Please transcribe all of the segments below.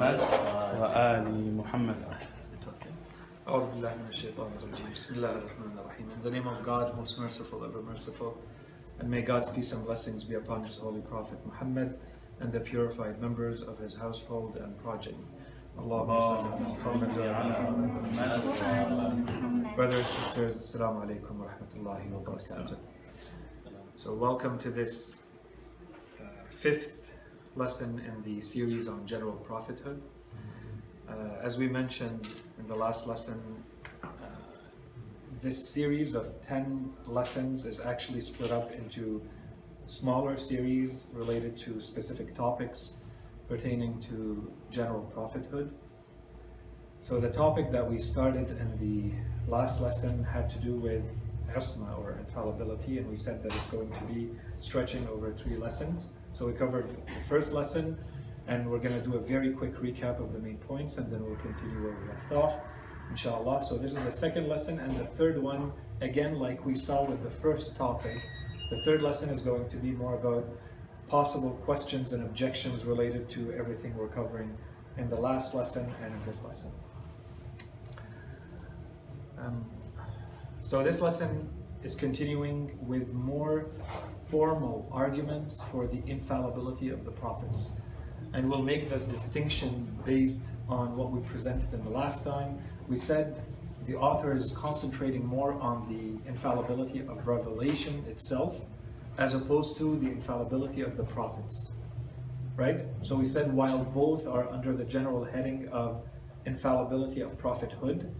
محمد وآل محمد. أعوذ بالله من الشيطان الرجيم. بسم الله الرحمن الرحيم. In the name of God, most merciful, ever merciful, and may God's peace and blessings be upon His holy Prophet Muhammad and the purified members of his household and progeny. Allahumma salli ala Muhammad. Brothers and sisters, Assalamu alaikum wa rahmatullahi wa barakatuh. So welcome to this fifth lesson in the series on general prophethood. As we mentioned in the last lesson, this series of 10 lessons is actually split up into smaller series related to specific topics pertaining to general prophethood. So the topic that we started in the last lesson had to do with Isma or infallibility, and we said that it's going to be stretching over 3 lessons. So we covered the first lesson, and we're going to do a very quick recap of the main points, and then we'll continue where we left off, inshallah. So this is the second lesson, and the third one, again, like we saw with the first topic, the third lesson is going to be more about possible questions and objections related to everything we're covering in the last lesson and in this lesson. So this lesson is continuing with more formal arguments for the infallibility of the prophets. And we'll make this distinction based on what we presented in the last time. We said the author is concentrating more on the infallibility of revelation itself, as opposed to the infallibility of the prophets, right? So we said while both are under the general heading of infallibility of prophethood,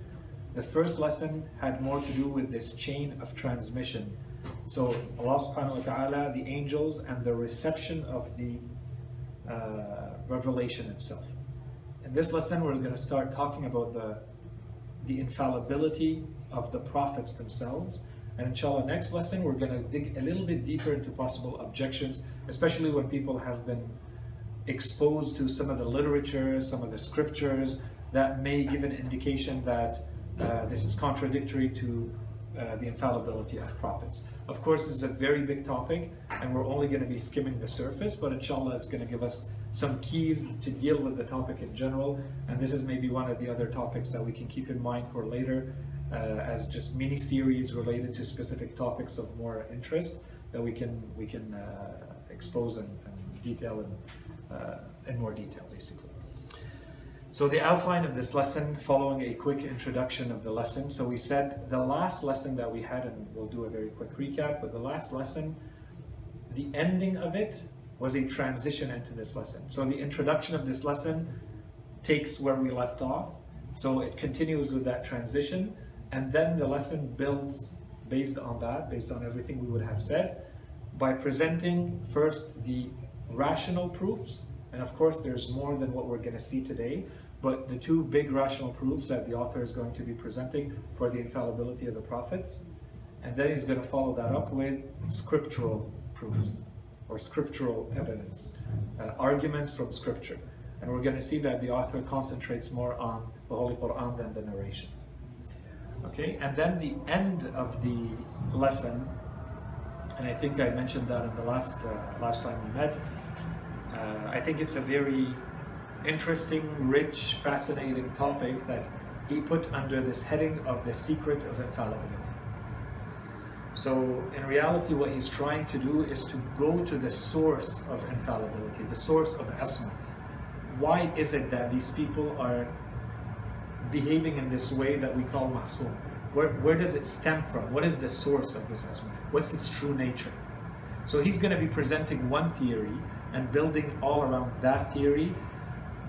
the first lesson had more to do with this chain of transmission. So Allah subhanahu wa ta'ala, the angels, and the reception of the revelation itself. In this lesson, we're going to start talking about the infallibility of the prophets themselves. And inshallah, next lesson, we're going to dig a little bit deeper into possible objections, especially when people have been exposed to some of the literature, some of the scriptures that may give an indication that this is contradictory to the infallibility of prophets. Of course, this is a very big topic, and we're only going to be skimming the surface, but inshallah, it's going to give us some keys to deal with the topic in general, and this is maybe one of the other topics that we can keep in mind for later, as just mini-series related to specific topics of more interest that we can expose and detail in more detail, basically. So the outline of this lesson, following a quick introduction of the lesson. So we said the last lesson that we had, and we'll do a very quick recap, but the last lesson, the ending of it was a transition into this lesson. So the introduction of this lesson takes where we left off. So it continues with that transition, and then the lesson builds based on that, based on everything we would have said, by presenting first the rational proofs. And of course, there's more than what we're going to see today, but the 2 big rational proofs that the author is going to be presenting for the infallibility of the prophets. And then he's going to follow that up with scriptural proofs, or scriptural evidence, arguments from scripture. And we're going to see that the author concentrates more on the Holy Quran than the narrations. Okay, and then the end of the lesson, and I think I mentioned that in the last time we met, I think it's a very interesting, rich, fascinating topic that he put under this heading of the secret of infallibility. So in reality, what he's trying to do is to go to the source of infallibility, the source of Isma. Why is it that these people are behaving in this way that we call ma'soom? Where does it stem from? What is the source of this Isma? What's its true nature? So he's going to be presenting one theory and building all around that theory.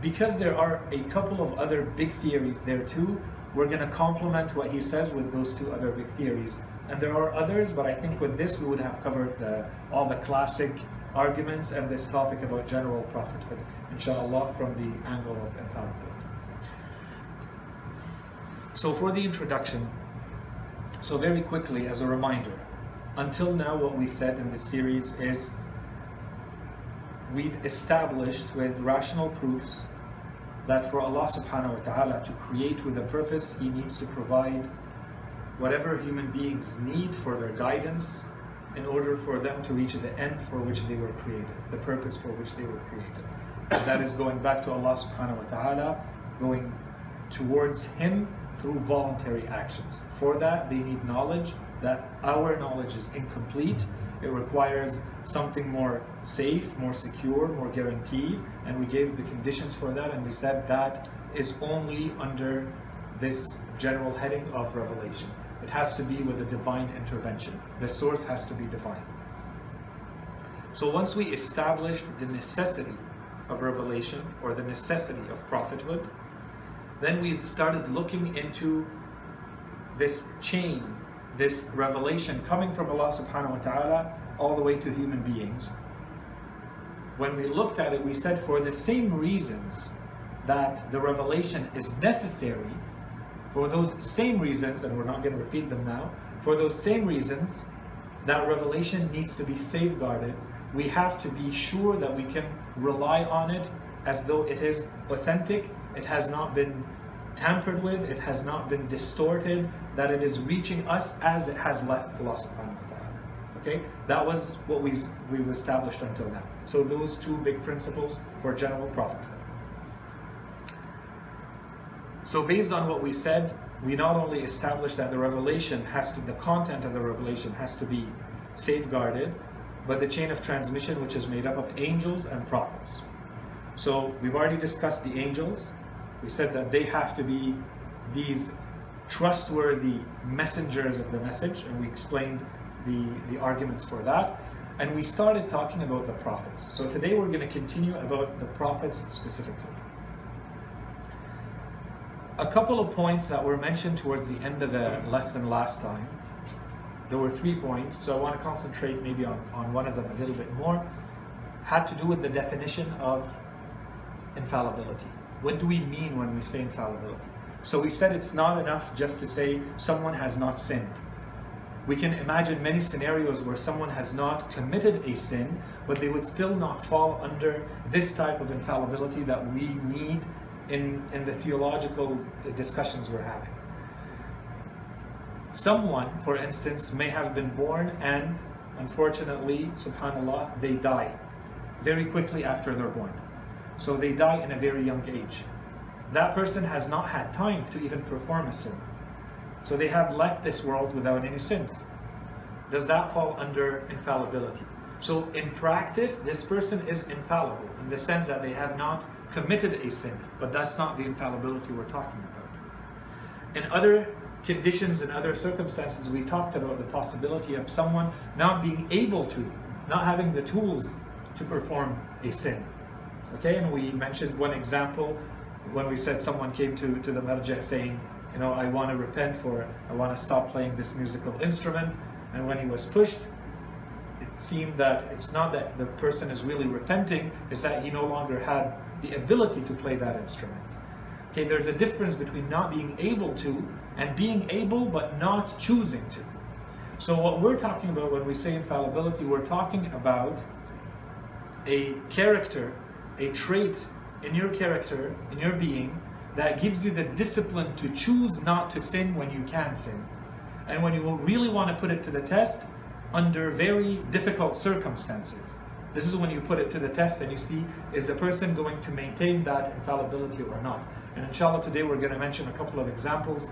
Because there are a couple of other big theories there too, we're going to complement what he says with those 2 other big theories. And there are others, but I think with this we would have covered all the classic arguments and this topic about general prophethood, inshallah, from the angle of infallibility. So for the introduction, so very quickly as a reminder, until now what we said in this series is we've established with rational proofs that for Allah subhanahu wa ta'ala to create with a purpose, He needs to provide whatever human beings need for their guidance in order for them to reach the end for which they were created, the purpose for which they were created. that is going back to Allah subhanahu wa ta'ala, going towards Him through voluntary actions. For that, they need knowledge, that our knowledge is incomplete. It requires something more safe, more secure, more guaranteed, and we gave the conditions for that, and we said that is only under this general heading of revelation. It has to be with a divine intervention. The source has to be divine. So once we established the necessity of revelation, or the necessity of prophethood, then we started looking into this chain, this revelation coming from Allah subhanahu wa ta'ala all the way to human beings. When we looked at it, we said for the same reasons that the revelation is necessary, for those same reasons, and we're not going to repeat them now, for those same reasons that revelation needs to be safeguarded, we have to be sure that we can rely on it as though it is authentic, it has not been tampered with, it has not been distorted, that it is reaching us as it has left Allah subhanahu wa ta'ala. Okay? That was what we've established until now. So those two big principles for general prophethood. So based on what we said, we not only established that the revelation the content of the revelation has to be safeguarded, but the chain of transmission, which is made up of angels and prophets. So we've already discussed the angels. We said that they have to be these trustworthy messengers of the message, and we explained the arguments for that. And we started talking about the prophets. So today we're going to continue about the prophets specifically. A couple of points that were mentioned towards the end of the lesson last time. There were 3 points, so I want to concentrate maybe on one of them a little bit more. Had to do with the definition of infallibility. What do we mean when we say infallibility? So we said it's not enough just to say someone has not sinned. We can imagine many scenarios where someone has not committed a sin, but they would still not fall under this type of infallibility that we need in the theological discussions we're having. Someone, for instance, may have been born and unfortunately, subhanAllah, they die very quickly after they're born. So they die in a very young age. That person has not had time to even perform a sin. So they have left this world without any sins. Does that fall under infallibility? So in practice, this person is infallible in the sense that they have not committed a sin, but that's not the infallibility we're talking about. In other conditions and other circumstances, we talked about the possibility of someone not being able to, not having the tools to perform a sin. Okay, and we mentioned one example when we said someone came to the marja saying, you know, I want to repent I want to stop playing this musical instrument. And when he was pushed, it seemed that it's not that the person is really repenting, it's that he no longer had the ability to play that instrument. Okay, there's a difference between not being able to and being able but not choosing to. So what we're talking about when we say infallibility, we're talking about a character, a trait in your character, in your being, that gives you the discipline to choose not to sin when you can sin. And when you really want to put it to the test, under very difficult circumstances. This is when you put it to the test and you see, is the person going to maintain that infallibility or not? And inshallah today we're going to mention a couple of examples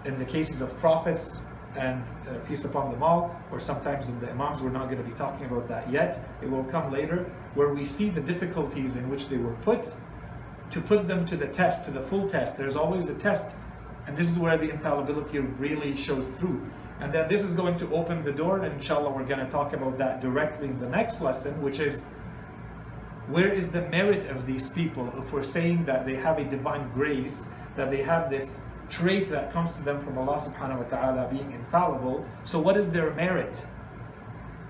in the cases of prophets and peace upon them all, or sometimes in the imams. We're not going to be talking about that yet. It will come later, where we see the difficulties in which they were put, to put them to the test, to the full test. There's always a test, and this is where the infallibility really shows through. And then this is going to open the door, and inshallah we're going to talk about that directly in the next lesson, which is, where is the merit of these people? If we're saying that they have a divine grace, that they have this trait that comes to them from Allah subhanahu wa ta'ala being infallible, so what is their merit?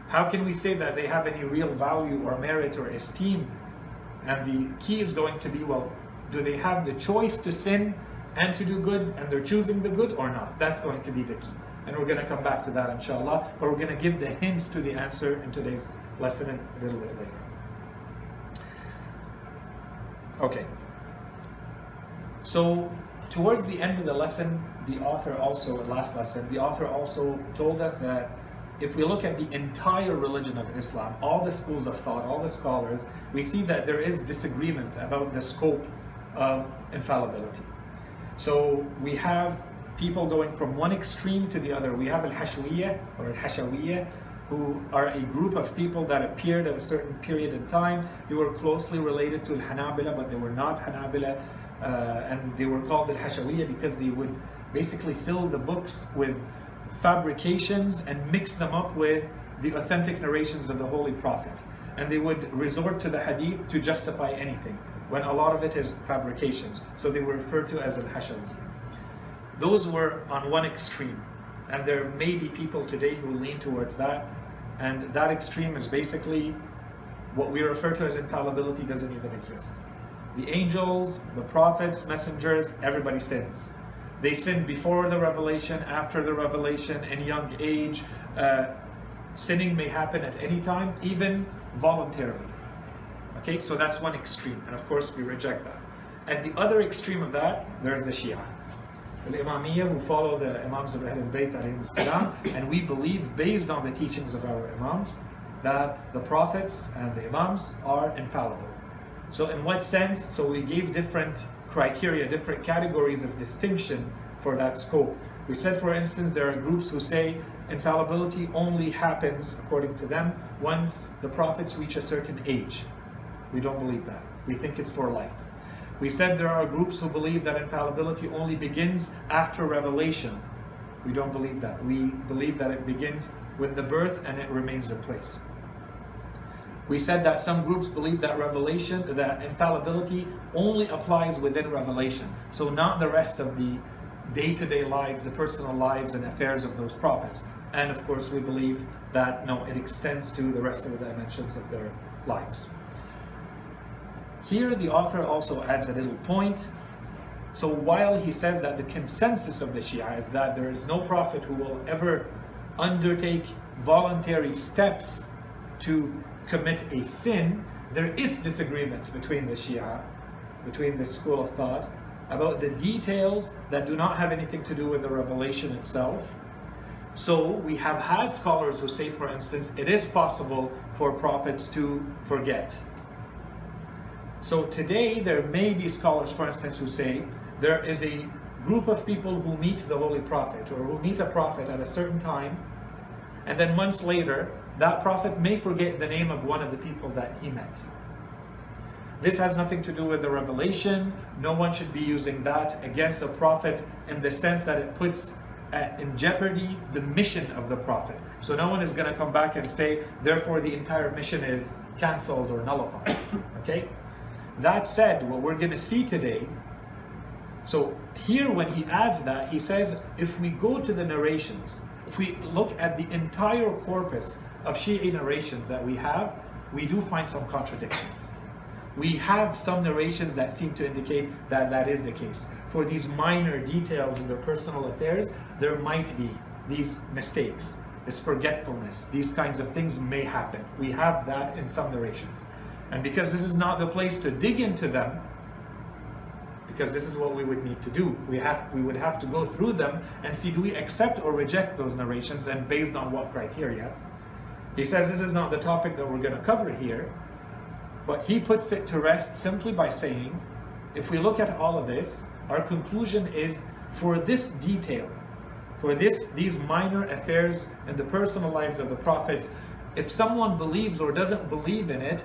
How can we say that they have any real value or merit or esteem? And the key is going to be, well, do they have the choice to sin and to do good, and they're choosing the good or not? That's going to be the key. And we're going to come back to that inshallah, but we're going to give the hints to the answer in today's lesson a little bit later. Okay. So towards the end of the lesson, last lesson, the author also told us that if we look at the entire religion of Islam, all the schools of thought, all the scholars, we see that there is disagreement about the scope of infallibility. So we have people going from one extreme to the other. We have al-Hashawiyya or al-Hashawiyya, who are a group of people that appeared at a certain period in time. They were closely related to al-Hanabila, but they were not Hanabila, and they were called al-Hashawiyya because they would basically fill the books with fabrications and mix them up with the authentic narrations of the Holy Prophet. And they would resort to the hadith to justify anything, when a lot of it is fabrications. So they were referred to as al-Hashawiyya. Those were on one extreme, and there may be people today who lean towards that, and that extreme is basically what we refer to as infallibility doesn't even exist. The angels, the prophets, messengers, everybody sins. They sin before the revelation, after the revelation, in young age. Sinning may happen at any time, even voluntarily. Okay, so that's one extreme, and of course we reject that. At the other extreme of that, there's the Shia, the Imamiyya, who follow the Imams of Ahlul Bayt alayhim salam, and we believe, based on the teachings of our Imams, that the prophets and the Imams are infallible. So in what sense? So we gave different criteria, different categories of distinction for that scope. We said, for instance, there are groups who say infallibility only happens, according to them, once the prophets reach a certain age. We don't believe that. We think it's for life. We said there are groups who believe that infallibility only begins after revelation. We don't believe that. We believe that it begins with the birth and it remains in place. We said that some groups believe that that infallibility only applies within revelation. So not the rest of the day-to-day lives, the personal lives and affairs of those prophets. And of course we believe that no, it extends to the rest of the dimensions of their lives. Here the author also adds a little point. So while he says that the consensus of the Shia is that there is no prophet who will ever undertake voluntary steps to commit a sin, there is disagreement between the Shia, between this school of thought, about the details that do not have anything to do with the revelation itself. So we have had scholars who say, for instance, it is possible for prophets to forget. So today there may be scholars, for instance, who say there is a group of people who meet the Holy Prophet or who meet a prophet at a certain time, and then months later that prophet may forget the name of one of the people that he met. This has nothing to do with the revelation. No one should be using that against a prophet in the sense that it puts in jeopardy the mission of the prophet. So no one is going to come back and say, therefore the entire mission is cancelled or nullified. Okay? That said, what we're going to see today, so here when he adds that, he says, if we go to the narrations, if we look at the entire corpus of Shi'i narrations that we have, we do find some contradictions. We have some narrations that seem to indicate that that is the case. For these minor details in their personal affairs, there might be these mistakes, this forgetfulness, these kinds of things may happen. We have that in some narrations. And because this is not the place to dig into them, because this is what we would need to do. We would have to go through them and see, do we accept or reject those narrations, and based on what criteria. He says this is not the topic that we're going to cover here, but he puts it to rest simply by saying, if we look at all of this, our conclusion is, for this detail, for these minor affairs in the personal lives of the prophets, if someone believes or doesn't believe in it,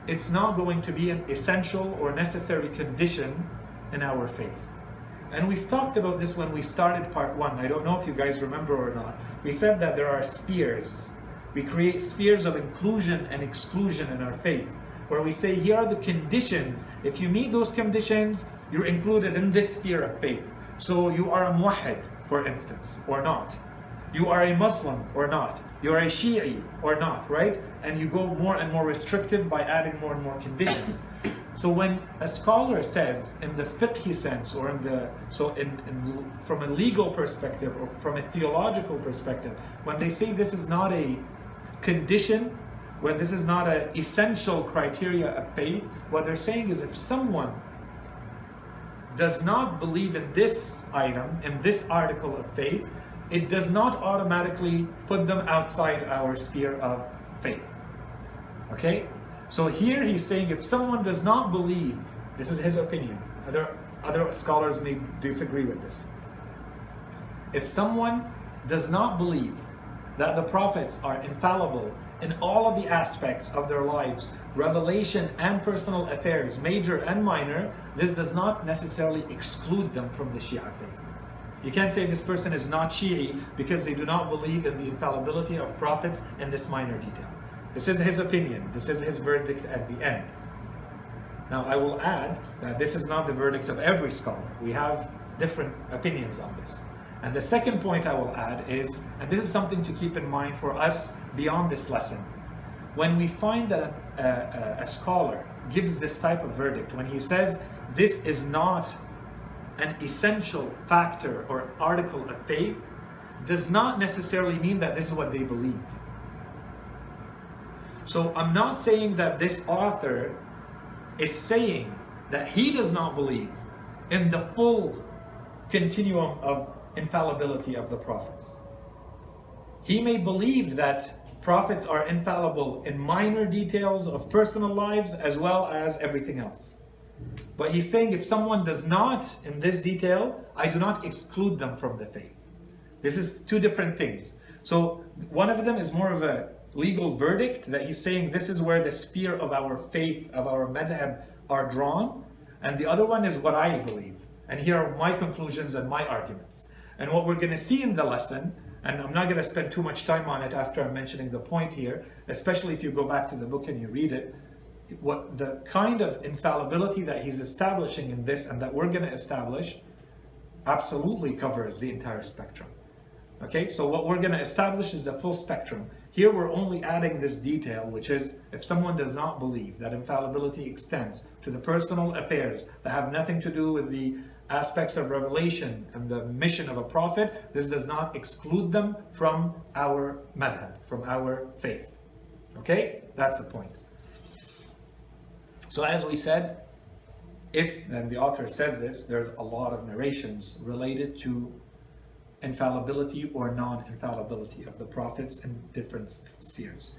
it's not going to be an essential or necessary condition in our faith. And we've talked about this when we started part 1. I don't know if you guys remember or not. We said that there are spheres. We create spheres of inclusion and exclusion in our faith, where we say, here are the conditions. If you meet those conditions, you're included in this sphere of faith. So you are a muwahhid, for instance, or not. You are a Muslim or not. You are a Shi'i or not, right? And you go more and more restrictive by adding more and more conditions. So when a scholar says, in the fiqhi sense, or from a legal perspective, or from a theological perspective, when they say this is not a condition, when this is not an essential criteria of faith, what they're saying is, if someone does not believe in this item, in this article of faith, it does not automatically put them outside our sphere of faith. Okay? So here he's saying if someone does not believe, this is his opinion, other scholars may disagree with this. If someone does not believe that the prophets are infallible in all of the aspects of their lives, revelation and personal affairs, major and minor, this does not necessarily exclude them from the Shia faith. You can't say this person is not Shi'i because they do not believe in the infallibility of prophets in this minor detail. This is his opinion. This is his verdict at the end. Now I will add that this is not the verdict of every scholar. We have different opinions on this. And the second point I will add is, and this is something to keep in mind for us beyond this lesson, when we find that a scholar gives this type of verdict, when he says this is not an essential factor or article of faith, does not necessarily mean that this is what they believe. So I'm not saying that this author is saying that he does not believe in the full continuum of infallibility of the prophets. He may believe that prophets are infallible in minor details of personal lives as well as everything else. But he's saying if someone does not in this detail, I do not exclude them from the faith. This is two different things. So one of them is more of a legal verdict that he's saying this is where the sphere of our faith, of our madhab are drawn. And the other one is what I believe. And here are my conclusions and my arguments. And what we're going to see in the lesson, and I'm not going to spend too much time on it after I'm mentioning the point here, especially if you go back to the book and you read it, what the kind of infallibility that he's establishing in this and that we're going to establish absolutely covers the entire spectrum. Okay, so what we're going to establish is the full spectrum. Here we're only adding this detail, which is if someone does not believe that infallibility extends to the personal affairs that have nothing to do with the aspects of revelation and the mission of a prophet, this does not exclude them from our madhab, from our faith. Okay, that's the point. So as we said, if, and the author says this, there's a lot of narrations related to infallibility or non-infallibility of the prophets in different spheres.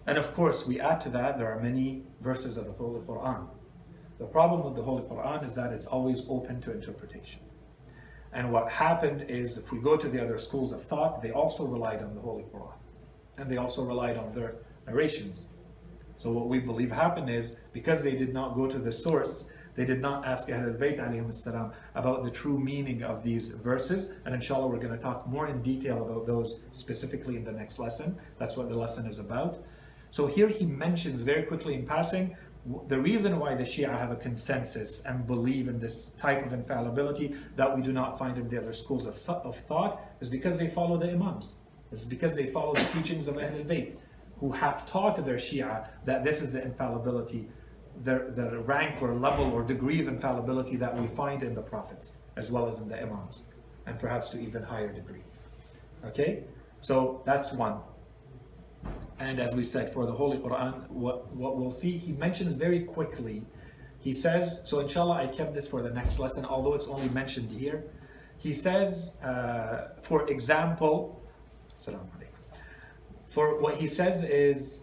And of course, we add to that, there are many verses of the Holy Quran. The problem with the Holy Quran is that it's always open to interpretation. And what happened is, if we go to the other schools of thought, they also relied on the Holy Quran. And they also relied on their narrations. So what we believe happened is, because they did not go to the source, they did not ask Ahlul Bayt alayhim as-salam about the true meaning of these verses. And inshallah, we're going to talk more in detail about those specifically in the next lesson. That's what the lesson is about. So here he mentions very quickly in passing, the reason why the Shia have a consensus and believe in this type of infallibility that we do not find in the other schools of thought is because they follow the Imams. It's because they follow the teachings of Ahlul Bayt, who have taught their Shia that this is the infallibility, the rank or level or degree of infallibility that we find in the prophets, as well as in the Imams, and perhaps to even higher degree. Okay? So that's one. And as we said, for the Holy Quran, what we'll see, he mentions very quickly, he says, so inshallah I kept this for the next lesson, although it's only mentioned here. He says, for example, for what he says is,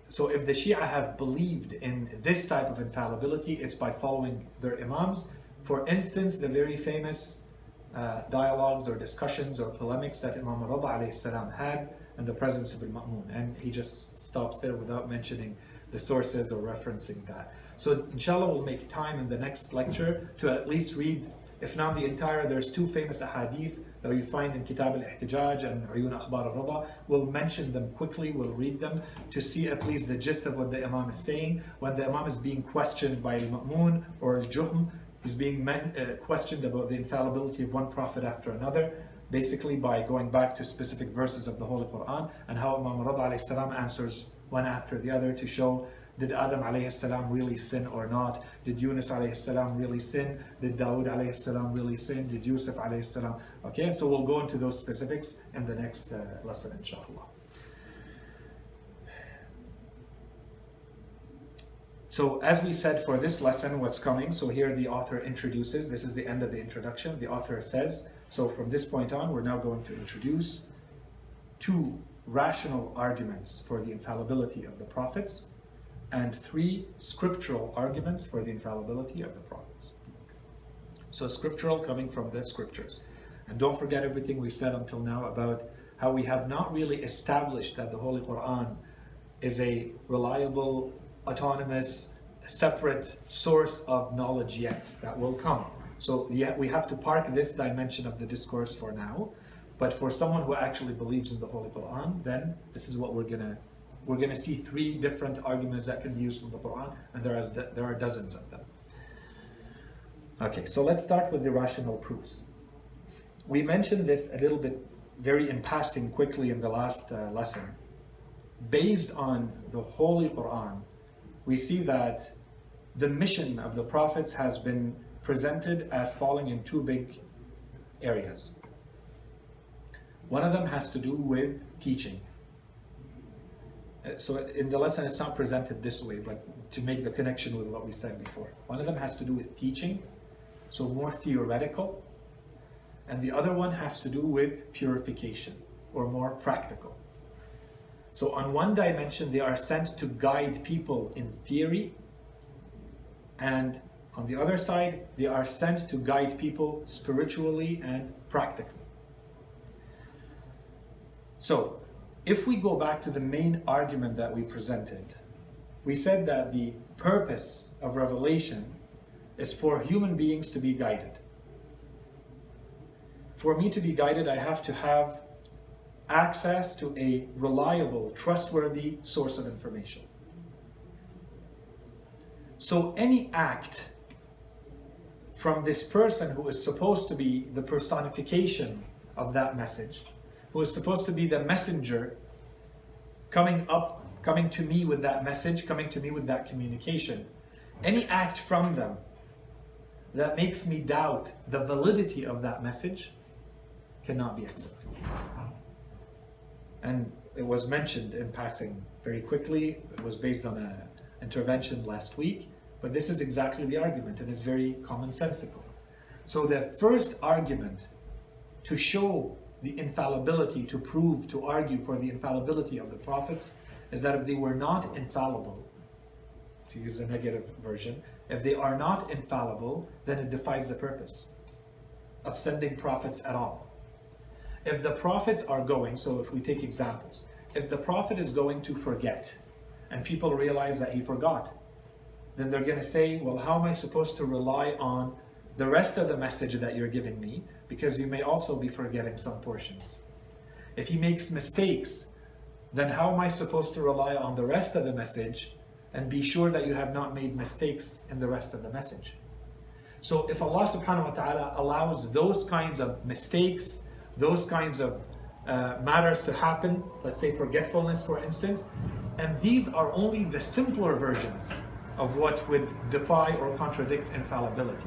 so if the Shia have believed in this type of infallibility, it's by following their Imams. For instance, the very famous dialogues or discussions or polemics that Imam Rida alayhi salam had in the presence of al-Ma'mun, and he just stops there without mentioning the sources or referencing that. So inshallah we'll make time in the next lecture to at least read, if not the entire, there's two famous ahadith that you find in Kitab al-Ihtijaj and Uyun Akhbar al-Rida. We'll mention them quickly, we'll read them to see at least the gist of what the Imam is saying. When the Imam is being questioned by al-Ma'mun or al-Juhm, he's being questioned about the infallibility of one prophet after another, basically by going back to specific verses of the Holy Quran, and how Imam Rida alayhi salam answers one after the other to show, did Adam alayhi salam really sin or not? Did Yunus alayhi salam really sin? Did Dawood alayhi salam really sin? Did Yusuf alayhi salam? Okay, and so we'll go into those specifics in the next lesson, inshallah. So as we said for this lesson, what's coming, so here the author introduces, this is the end of the introduction, the author says, so from this point on, we're now going to introduce 2 rational arguments for the infallibility of the prophets and 3 scriptural arguments for the infallibility of the prophets. So scriptural coming from the scriptures. And don't forget everything we said until now about how we have not really established that the Holy Quran is a reliable, autonomous, separate source of knowledge yet. That will come. So yeah, we have to park this dimension of the discourse for now. But for someone who actually believes in the Holy Quran, then this is what we're gonna see 3 different arguments that can be used from the Quran, and there are dozens of them. Okay, so let's start with the rational proofs. We mentioned this a little bit, very in passing, quickly in the last lesson. Based on the Holy Quran, we see that the mission of the prophets has been presented as falling in 2 big areas. One of them has to do with teaching. So in the lesson it's not presented this way, but to make the connection with what we said before. One of them has to do with teaching, so more theoretical, and the other one has to do with purification, or more practical. So on one dimension they are sent to guide people in theory, and on the other side they are sent to guide people spiritually and practically. So, if we go back to the main argument that we presented, we said that the purpose of revelation is for human beings to be guided. For me to be guided, I have to have access to a reliable, trustworthy source of information. So any act from this person who is supposed to be the personification of that message, who is supposed to be the messenger coming to me with that message, coming to me with that communication. Any act from them that makes me doubt the validity of that message cannot be accepted. And it was mentioned in passing very quickly. It was based on an intervention last week, but this is exactly the argument, and it's very commonsensical. So the first argument to show the infallibility, to prove, to argue for the infallibility of the prophets, is that if they were not infallible, to use a negative version, if they are not infallible, then it defies the purpose of sending prophets at all. If the prophets are going, so if we take examples, if the prophet is going to forget, and people realize that he forgot, then they're going to say, well, how am I supposed to rely on the rest of the message that you're giving me, because you may also be forgetting some portions. If he makes mistakes, then how am I supposed to rely on the rest of the message and be sure that you have not made mistakes in the rest of the message? So if Allah subhanahu wa ta'ala allows those kinds of mistakes, those kinds of matters to happen, let's say forgetfulness for instance, and these are only the simpler versions of what would defy or contradict infallibility.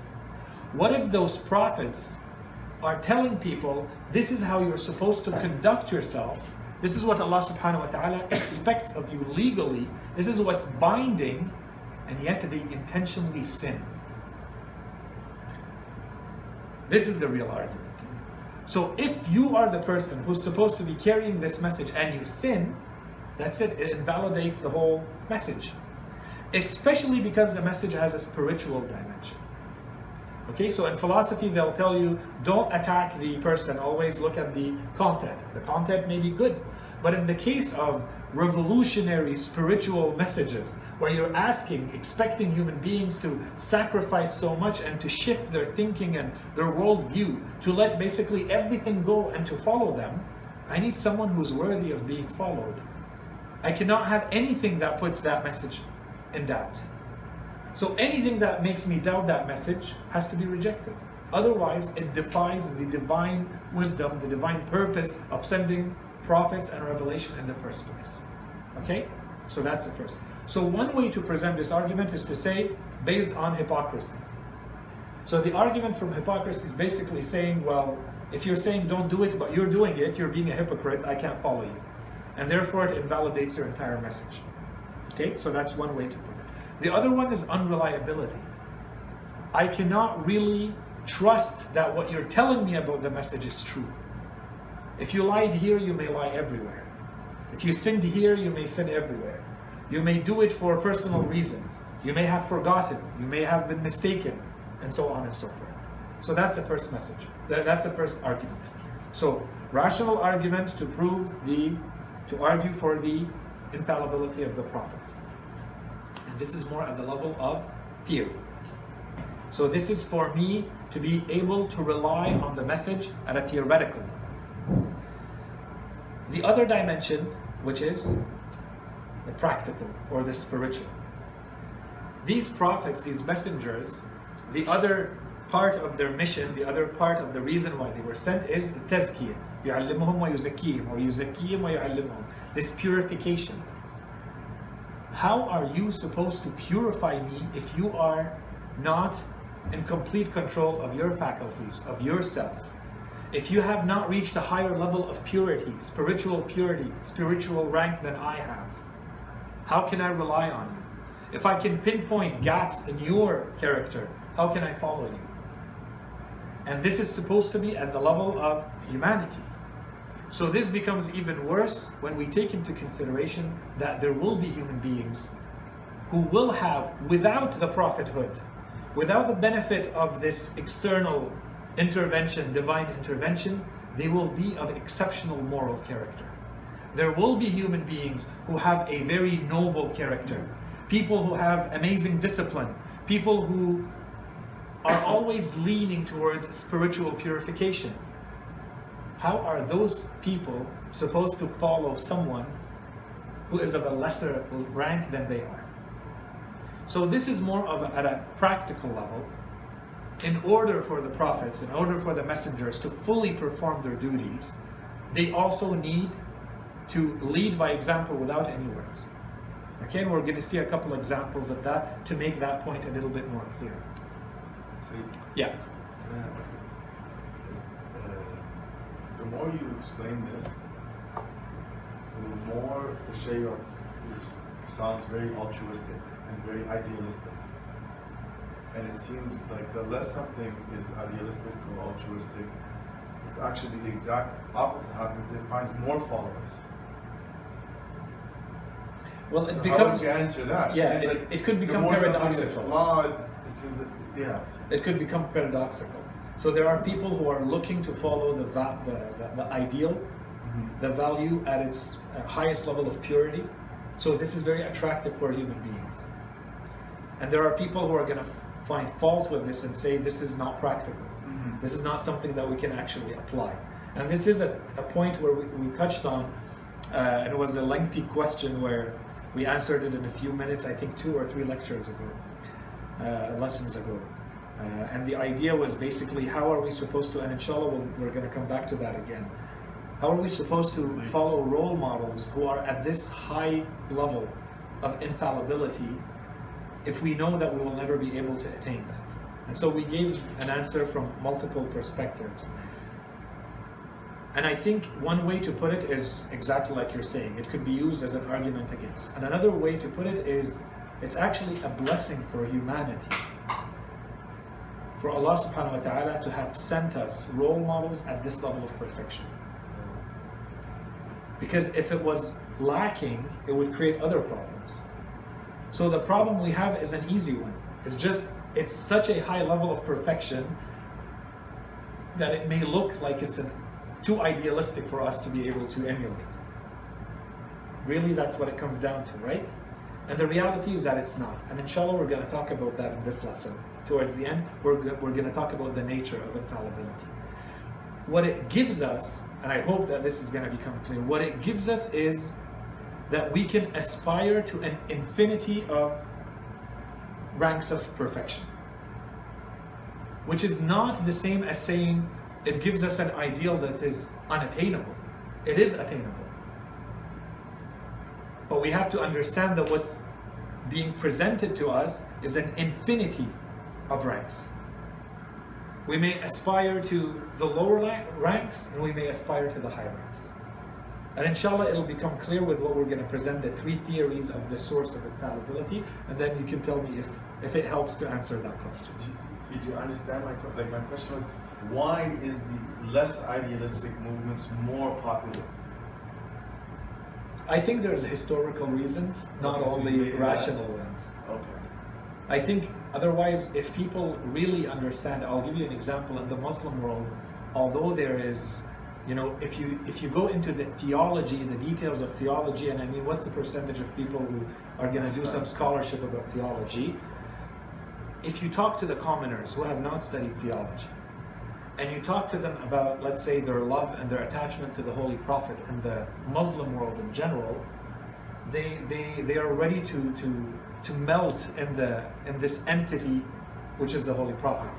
What if those prophets are telling people, this is how you're supposed to conduct yourself, this is what Allah subhanahu wa ta'ala expects of you legally, this is what's binding, and yet they intentionally sin? This is the real argument. So if you are the person who's supposed to be carrying this message and you sin, that's it, it invalidates the whole message. Especially because the message has a spiritual dimension. Okay, so in philosophy they'll tell you, don't attack the person, always look at the content. The content may be good, but in the case of revolutionary spiritual messages, where you're expecting human beings to sacrifice so much and to shift their thinking and their worldview, to let basically everything go and to follow them, I need someone who's worthy of being followed. I cannot have anything that puts that message in doubt. So anything that makes me doubt that message has to be rejected. Otherwise, it defies the divine wisdom, the divine purpose of sending prophets and revelation in the first place. Okay? So that's the first. So one way to present this argument is to say, based on hypocrisy. So the argument from hypocrisy is basically saying, well, if you're saying don't do it, but you're doing it, you're being a hypocrite, I can't follow you. And therefore it invalidates your entire message. Okay? So that's one way to put it. The other one is unreliability. I cannot really trust that what you're telling me about the message is true. If you lied here, you may lie everywhere. If you sinned here, you may sin everywhere. You may do it for personal reasons. You may have forgotten. You may have been mistaken, and so on and so forth. So that's the first message. That's the first argument. So rational argument to argue for the infallibility of the prophets. And this is more at the level of theory. So this is for me to be able to rely on the message at a theoretical level. The other dimension, which is the practical or the spiritual. These prophets, these messengers, the other part of their mission, the other part of the reason why they were sent is tazkiyah. يُعَلِّمُهُمْ وَيُزَكِّيهِمْ or يُزَكِّيهِمْ وَيُعَلِّمُهُم. This purification. How are you supposed to purify me if you are not in complete control of your faculties, of yourself? If you have not reached a higher level of purity, spiritual rank than I have, how can I rely on you? If I can pinpoint gaps in your character, how can I follow you? And this is supposed to be at the level of humanity. So this becomes even worse when we take into consideration that there will be human beings who will have, without the prophethood, without the benefit of this external intervention, divine intervention, they will be of exceptional moral character. There will be human beings who have a very noble character, people who have amazing discipline, people who are always leaning towards spiritual purification. How are those people supposed to follow someone who is of a lesser rank than they are? So this is more of at a practical level. In order for the prophets, in order for the messengers to fully perform their duties, they also need to lead by example without any words. Okay, and we're going to see a couple examples of that to make that point a little bit more clear. Yeah. Can I ask you? The more you explain this, the more the Shaykh sounds very altruistic and very idealistic. And it seems like the less something is idealistic or altruistic, it's actually the exact opposite happens. It finds more followers. Well, so it becomes. How would you answer that? Yeah, it could become paradoxical. Is flawed, it seems that, yeah. It could become paradoxical. So there are people who are looking to follow the ideal, the value at its highest level of purity. So this is very attractive for human beings. And there are people who are going to find fault with this and say this is not practical. This is not something that we can actually apply. And this is a point where we touched on, and it was a lengthy question where we answered it in a few minutes, I think 2 or 3 lectures ago, lessons ago. And the idea was basically how are we supposed to, and inshallah we're going to come back to that again, how are we supposed to follow role models who are at this high level of infallibility if we know that we will never be able to attain that? And so we gave an answer from multiple perspectives. And I think one way to put it is exactly like you're saying. It could be used as an argument against. And another way to put it is it's actually a blessing for humanity, for Allah subhanahu wa ta'ala to have sent us role models at this level of perfection. Because if it was lacking, it would create other problems. So the problem we have is an easy one. It's such a high level of perfection that it may look like it's too idealistic for us to be able to emulate. Really, that's what it comes down to, right? And the reality is that it's not. And inshallah, we're going to talk about that in this lesson. Towards the end, we're going to talk about the nature of infallibility. What it gives us, and I hope that this is going to become clear, what it gives us is that we can aspire to an infinity of ranks of perfection. Which is not the same as saying it gives us an ideal that is unattainable. It is attainable. But we have to understand that what's being presented to us is an infinity of ranks. We may aspire to the lower ranks and we may aspire to the higher ranks. And inshallah, it'll become clear with what we're going to present, the three theories of the source of infallibility, and then you can tell me if it helps to answer that question. Did you understand my my question was, why is the less idealistic movements more popular? I think there's historical reasons, not Okay, so only you- rational ones. Okay. I think otherwise, if people really understand, I'll give you an example. In the Muslim world, although there is, if you go into the theology, the details of theology, and I mean, what's the percentage of people who are going to do some scholarship about theology? If you talk to the commoners who have not studied theology, and you talk to them about, let's say, their love and their attachment to the Holy Prophet and the Muslim world in general, they are ready to melt in this entity which is the Holy Prophet,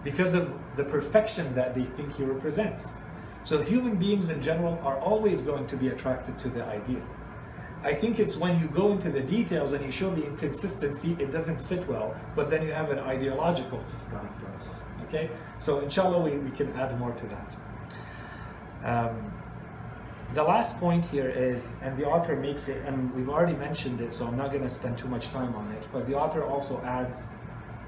because of the perfection that they think he represents. So human beings in general are always going to be attracted to the ideal. I think it's when you go into the details and you show the inconsistency, it doesn't sit well, but then you have an ideological system. Okay? So inshallah we can add more to that. The last point here is, and the author makes it, and we've already mentioned it, so I'm not going to spend too much time on it, but the author also adds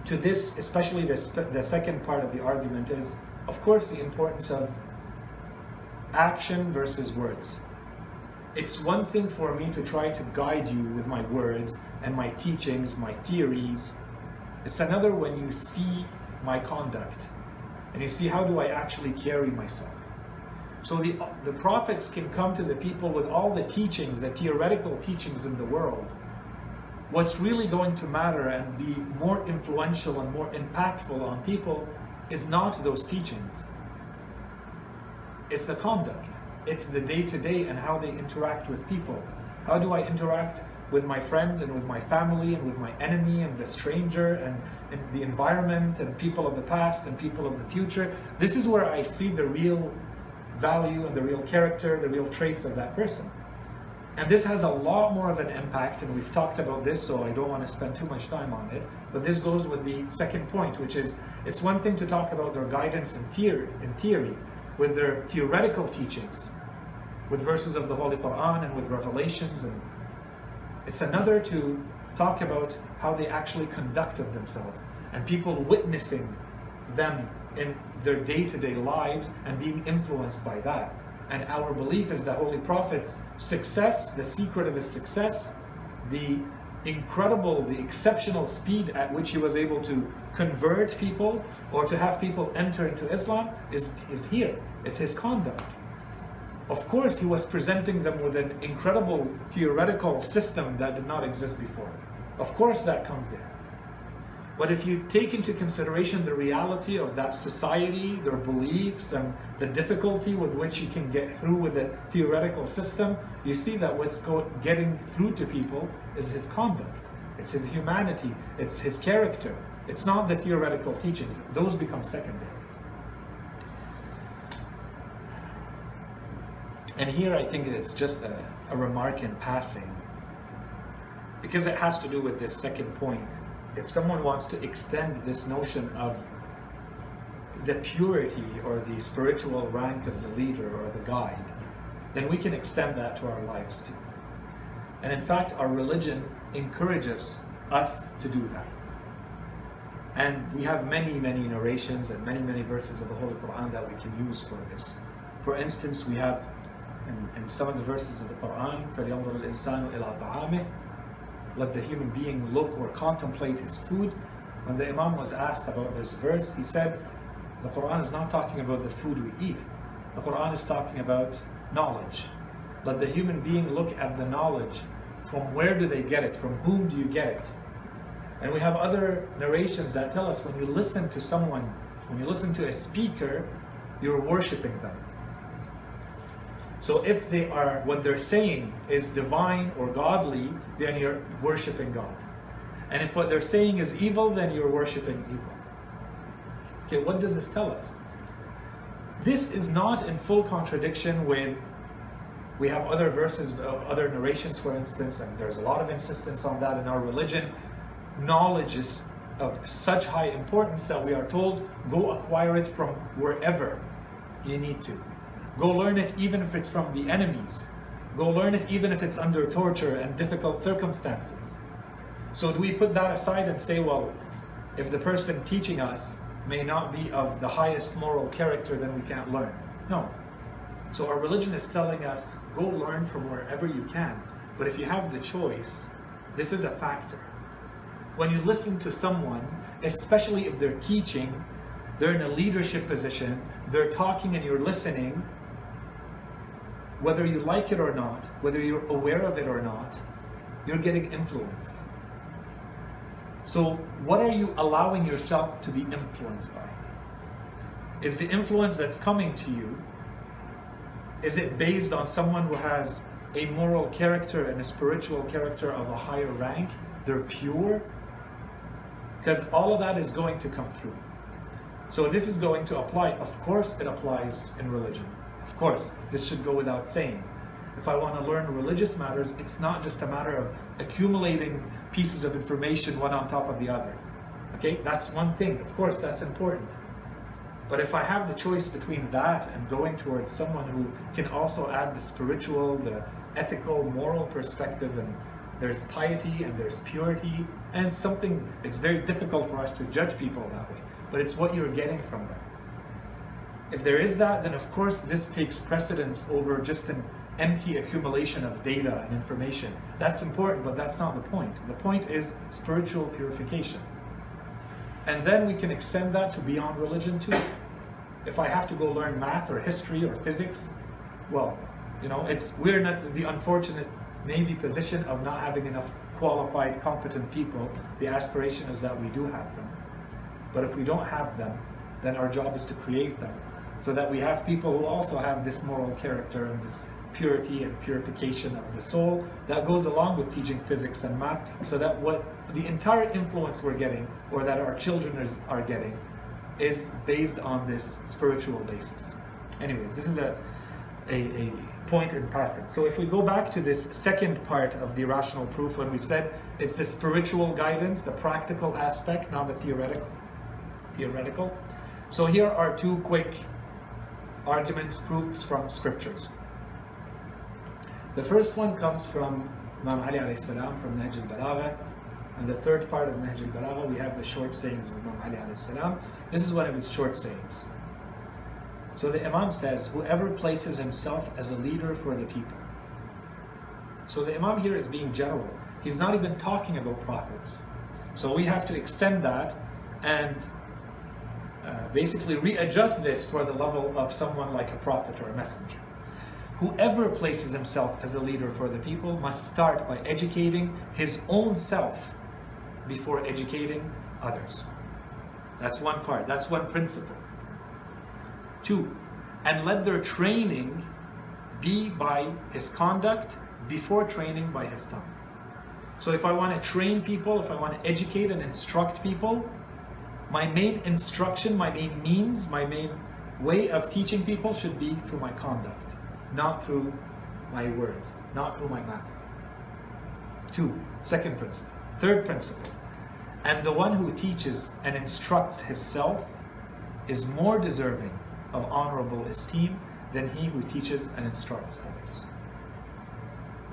to this, especially the second part of the argument is, of course, the importance of action versus words. It's one thing for me to try to guide you with my words and my teachings, my theories. It's another when you see my conduct and you see how do I actually carry myself. So the prophets can come to the people with all the teachings, the theoretical teachings in the world. What's really going to matter and be more influential and more impactful on people is not those teachings. It's the conduct. It's the day-to-day and how they interact with people. How do I interact with my friend and with my family and with my enemy and the stranger and the environment and people of the past and people of the future? This is where I see the real value and the real character, the real traits of that person. And this has a lot more of an impact, and we've talked about this, so I don't want to spend too much time on it. But this goes with the second point, which is, it's one thing to talk about their guidance in theory, with their theoretical teachings, with verses of the Holy Quran and with revelations, and it's another to talk about how they actually conducted themselves and people witnessing them in their day-to-day lives and being influenced by that. And our belief is that Holy Prophet's success, the secret of his success, the exceptional speed at which he was able to convert people or to have people enter into Islam is here. It's his conduct. Of course, he was presenting them with an incredible theoretical system that did not exist before. Of course, that comes there. But if you take into consideration the reality of that society, their beliefs, and the difficulty with which you can get through with a theoretical system, you see that what's getting through to people is his conduct. It's his humanity. It's his character. It's not the theoretical teachings. Those become secondary. And here I think it's just a remark in passing, because it has to do with this second point. If someone wants to extend this notion of the purity or the spiritual rank of the leader or the guide, then we can extend that to our lives too. And in fact, our religion encourages us to do that. And we have many, many narrations and many, many verses of the Holy Quran that we can use for this. For instance, we have in some of the verses of the Quran, فَلْيَنْظُرِ الْإِنسَانُ إِلَىٰ طَعَامِهِ, let the human being look or contemplate his food. When the Imam was asked about this verse, he said, the Quran is not talking about the food we eat. The Quran is talking about knowledge. Let the human being look at the knowledge. From where do they get it? From whom do you get it? And we have other narrations that tell us when you listen to someone, when you listen to a speaker, you're worshiping them. So if what they're saying is divine or godly, then you're worshiping God. And if what they're saying is evil, then you're worshiping evil. Okay, what does this tell us? This is not in full contradiction with, we have other verses, other narrations for instance, and there's a lot of insistence on that in our religion. Knowledge is of such high importance that we are told, go acquire it from wherever you need to. Go learn it even if it's from the enemies. Go learn it even if it's under torture and difficult circumstances. So do we put that aside and say, well, if the person teaching us may not be of the highest moral character, then we can't learn? No. So our religion is telling us, go learn from wherever you can. But if you have the choice, this is a factor. When you listen to someone, especially if they're teaching, they're in a leadership position, they're talking and you're listening, whether you like it or not, whether you're aware of it or not, you're getting influenced. So what are you allowing yourself to be influenced by? Is the influence that's coming to you, is it based on someone who has a moral character and a spiritual character of a higher rank? They're pure? Because all of that is going to come through. So this is going to apply. Of course it applies in religion. Of course, this should go without saying. If I want to learn religious matters, it's not just a matter of accumulating pieces of information one on top of the other. Okay, that's one thing. Of course, that's important. But if I have the choice between that and going towards someone who can also add the spiritual, the ethical, moral perspective, and there's piety and there's purity, and something, it's very difficult for us to judge people that way, but it's what you're getting from them. If there is that, then of course this takes precedence over just an empty accumulation of data and information. That's important, but that's not the point. The point is spiritual purification. And then we can extend that to beyond religion too. If I have to go learn math or history or physics, well, you know, we're not the unfortunate maybe position of not having enough qualified, competent people. The aspiration is that we do have them. But if we don't have them, then our job is to create them, so that we have people who also have this moral character and this purity and purification of the soul that goes along with teaching physics and math, so that what the entire influence we're getting, or that our children are getting, is based on this spiritual basis. Anyways, this is a point in passing. So if we go back to this second part of the rational proof, when we said it's the spiritual guidance, the practical aspect, not the theoretical. So here are two quick arguments, proofs from scriptures. The first one comes from Imam Ali alayhi salam, from Nahj al-Balagha, and the third part of Nahj al-Balagha, we have the short sayings of Imam Ali alayhi salam. This is one of his short sayings. So the Imam says, whoever places himself as a leader for the people. So the Imam here is being general. He's not even talking about prophets. So we have to extend that and basically readjust this for the level of someone like a prophet or a messenger. Whoever places himself as a leader for the people must start by educating his own self before educating others. That's one part, that's one principle. 2, and let their training be by his conduct before training by his tongue. So if I want to train people, if I want to educate and instruct people, my main instruction, my main means, my main way of teaching people should be through my conduct, not through my words, not through my mouth. 2, second principle. Third principle, and the one who teaches and instructs himself is more deserving of honorable esteem than he who teaches and instructs others.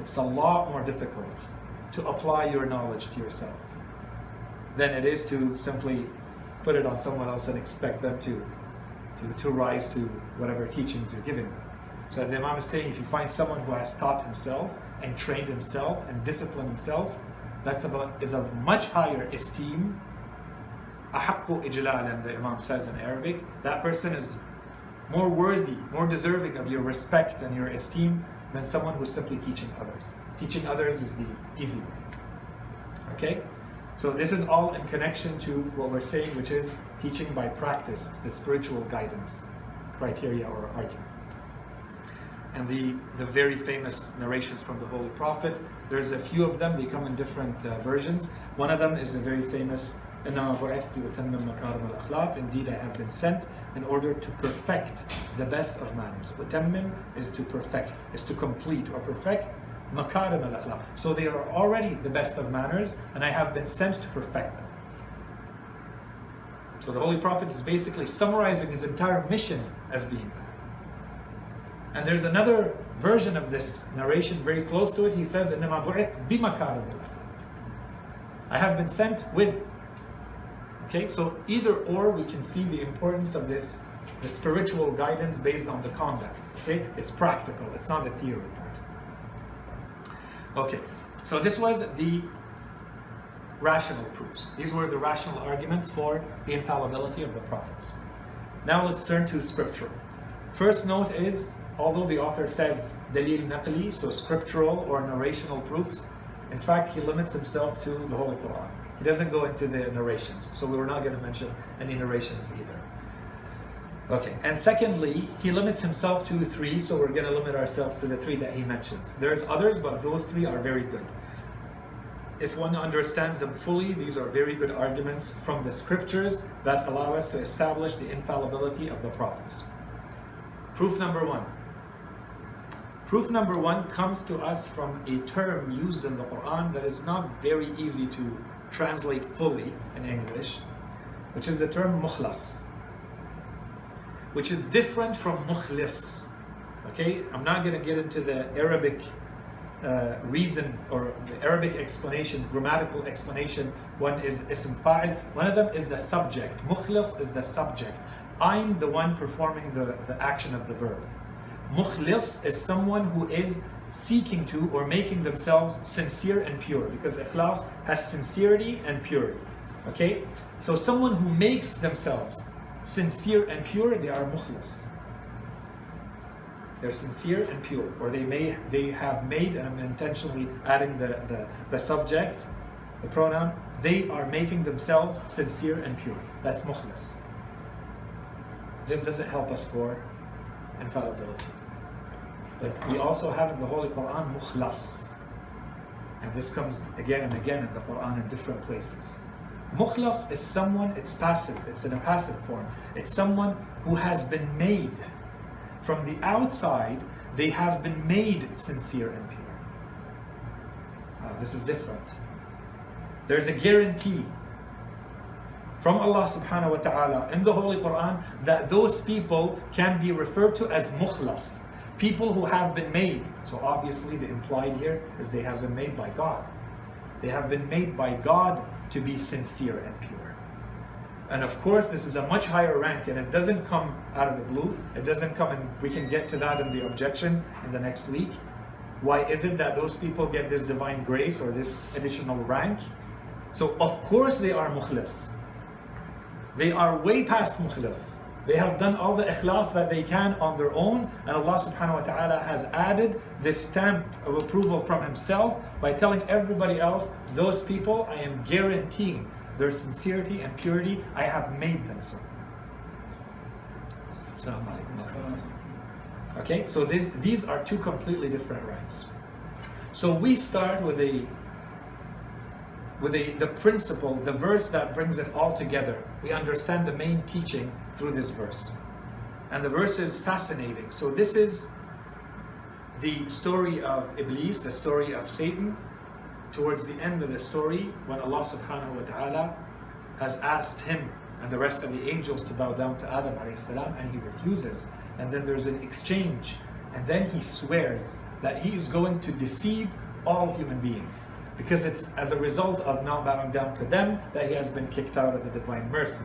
It's a lot more difficult to apply your knowledge to yourself than it is to simply put it on someone else and expect them to rise to whatever teachings you're giving them. So the Imam is saying, if you find someone who has taught himself and trained himself and disciplined himself, is of much higher esteem, أحق إجلالا, the Imam says in Arabic, that person is more worthy, more deserving of your respect and your esteem than someone who's simply teaching others. Teaching others is the easy way. Okay? So this is all in connection to what we're saying, which is teaching by practice, the spiritual guidance criteria or argument. And the very famous narrations from the Holy Prophet, there's a few of them, they come in different versions. One of them is the very famous, إِنَّمَا بُعِثْتُ لِأُتَمِّمَ مَكَارِمَ الْأَخْلَاقِ, indeed I have been sent in order to perfect the best of manners. Utammim is to perfect, is to complete or perfect makarim al-akhlaq. So they are already the best of manners, and I have been sent to perfect them. So the Holy Prophet is basically summarizing his entire mission as being that. And there's another version of this narration very close to it. He says, إِنَّمَا بُعِثْتُ بِمَكَارِمِ الْأَخْلَاقِ. I have been sent with. Okay, so either or we can see the importance of this, the spiritual guidance based on the conduct. Okay, it's practical, it's not the theory part. Okay, so this was the rational proofs. These were the rational arguments for the infallibility of the prophets. Now let's turn to scriptural. First note is, although the author says dalil naqli, so scriptural or narrational proofs, in fact he limits himself to the Holy Quran. He doesn't go into the narrations, so we were not going to mention any narrations either. Okay, and secondly, he limits himself to 3, so we're going to limit ourselves to the 3 that he mentions. There's others, but those 3 are very good. If one understands them fully, these are very good arguments from the scriptures that allow us to establish the infallibility of the prophets. Proof number 1. Proof number 1 comes to us from a term used in the Quran that is not very easy to translate fully in English, which is the term mukhlas, which is different from mukhlis. Okay, I'm not going to get into the Arabic reason or the Arabic explanation, grammatical explanation. One is ism fa'il, one of them is the subject. Mukhlis is the subject. I'm the one performing the action of the verb. Mukhlis is someone who is seeking to or making themselves sincere and pure, because ikhlas has sincerity and purity. Okay, so someone who makes themselves sincere and pure, they are mukhlis. They're sincere and pure, or they have made, and I'm intentionally adding the subject, the pronoun, they are making themselves sincere and pure. That's mukhlis. This doesn't help us for infallibility. But we also have in the Holy Quran mukhlas. And this comes again and again in the Quran in different places. Mukhlas is someone, it's passive, it's in a passive form. It's someone who has been made. From the outside, they have been made sincere and pure. This is different. There's a guarantee from Allah subhanahu wa ta'ala in the Holy Quran that those people can be referred to as mukhlas, people who have been made. So obviously the implied here is they have been made by God. They have been made by God to be sincere and pure. And of course this is a much higher rank, and it doesn't come out of the blue. It doesn't come, and we can get to that in the objections in the next week. Why is it that those people get this divine grace or this additional rank? So of course they are mukhlis. They are way past mukhlis. They have done all the ikhlas that they can on their own, and Allah subhanahu wa ta'ala has added this stamp of approval from Himself by telling everybody else, those people, I am guaranteeing their sincerity and purity, I have made them so. Okay, so these are 2 completely different ranks. So we start with the principle, the verse that brings it all together. We understand the main teaching through this verse. And the verse is fascinating. So this is the story of Iblis, the story of Satan. Towards the end of the story, when Allah subhanahu wa ta'ala has asked him and the rest of the angels to bow down to Adam alayhi salam, and he refuses. And then there's an exchange. And then he swears that he is going to deceive all human beings, because it's as a result of not bowing down to them that he has been kicked out of the divine mercy.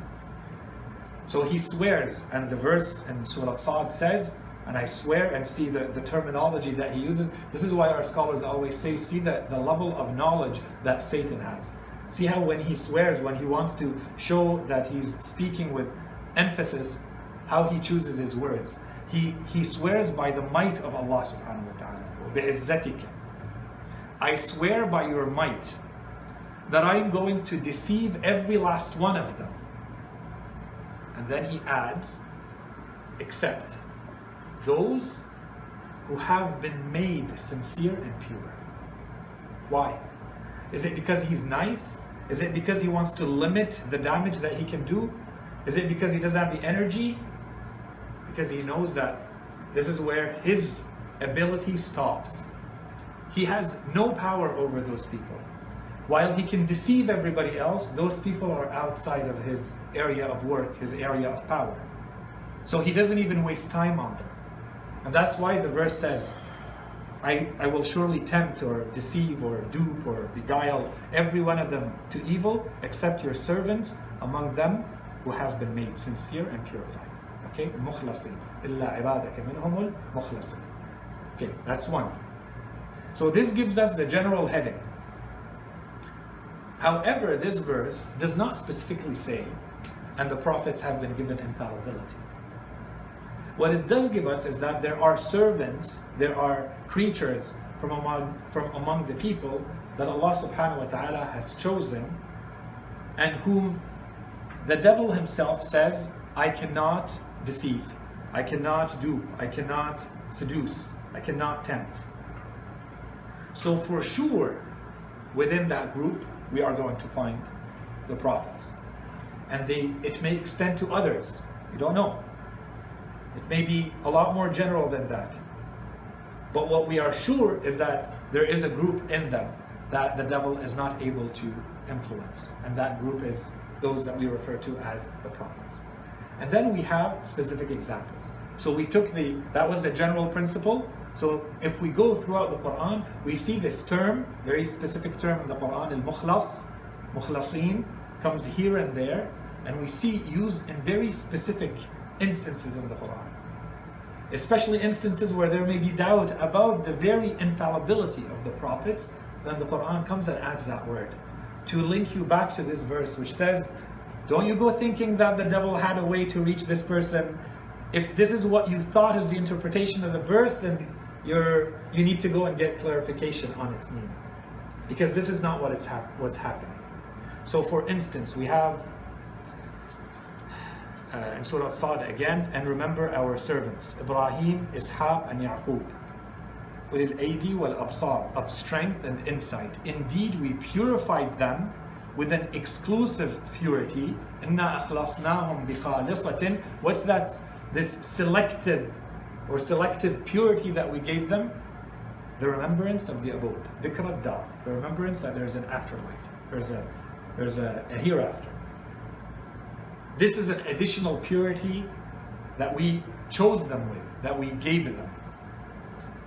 So he swears, and the verse in Surah Sa'd says, and I swear, and see the terminology that he uses. This is why our scholars always say, see the level of knowledge that Satan has. See how when he swears, when he wants to show that he's speaking with emphasis, how he chooses his words. He swears by the might of Allah subhanahu wa ta'ala. بِعِزَّتِكَ. I swear by your might that I am going to deceive every last one of them. And then he adds, except those who have been made sincere and pure. Why? Is it because he's nice? Is it because he wants to limit the damage that he can do? Is it because he doesn't have the energy? Because he knows that this is where his ability stops. He has no power over those people. While he can deceive everybody else, those people are outside of his area of work, his area of power. So he doesn't even waste time on them. And that's why the verse says, I will surely tempt or deceive or dupe or beguile every one of them to evil except your servants among them who have been made sincere and purified. Okay? مخلصين إلا عبادك منهم المخلصين. Okay, that's one. So this gives us the general heading. However, this verse does not specifically say, and the prophets have been given infallibility. What it does give us is that there are servants, there are creatures from among the people that Allah subhanahu wa ta'ala has chosen, and whom the devil himself says, I cannot deceive, I cannot dupe, I cannot seduce, I cannot tempt. So for sure, within that group, we are going to find the prophets. And it may extend to others, we don't know. It may be a lot more general than that. But what we are sure is that there is a group in them that the devil is not able to influence. And that group is those that we refer to as the prophets. And then we have specific examples. So we took that was the general principle. So if we go throughout the Quran, we see this term, very specific term in the Quran, al-mukhlas, mukhlasin, comes here and there, and we see used in very specific instances in the Quran. Especially instances where there may be doubt about the very infallibility of the prophets, then the Quran comes and adds that word to link you back to this verse which says, don't you go thinking that the devil had a way to reach this person. If this is what you thought is the interpretation of the verse, then you need to go and get clarification on its meaning, because this is not what's happening. So for instance, we have in Surah Sad again, and remember our servants, Ibrahim, Ishaq and Yaqub, ulil aydi wal absar, of strength and insight. Indeed, we purified them with an exclusive purity. Inna akhlasnahum bi khalisatin. What's that? This selected or selective purity that we gave them? The remembrance of the abode, dhikr ad-dar, the remembrance that there's an afterlife, there's a hereafter. This is an additional purity that we chose them with, that we gave them.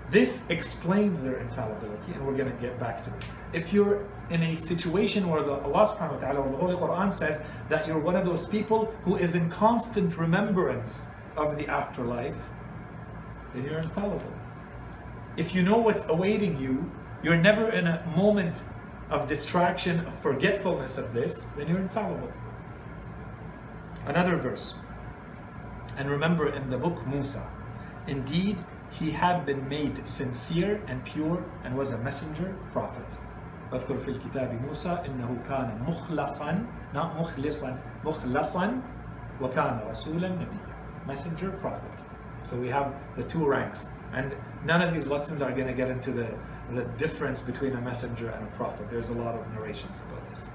This explains their infallibility, and we're going to get back to it. If you're in a situation where Allah subhanahu wa ta'ala or the Holy Quran says that you're one of those people who is in constant remembrance of the afterlife, then you're infallible. If you know what's awaiting you, you're never in a moment of distraction, of forgetfulness of this, then you're infallible. Another verse. And remember in the book Musa, indeed he had been made sincere and pure and was a messenger, prophet. واذكر في الكتاب موسى إنه كان مخلصا, not مخلصا, مخلصا وكان رسولا نبيا. Messenger, prophet. So we have the two ranks. And none of these lessons are going to get into the difference between a messenger and a prophet. There's a lot of narrations about this.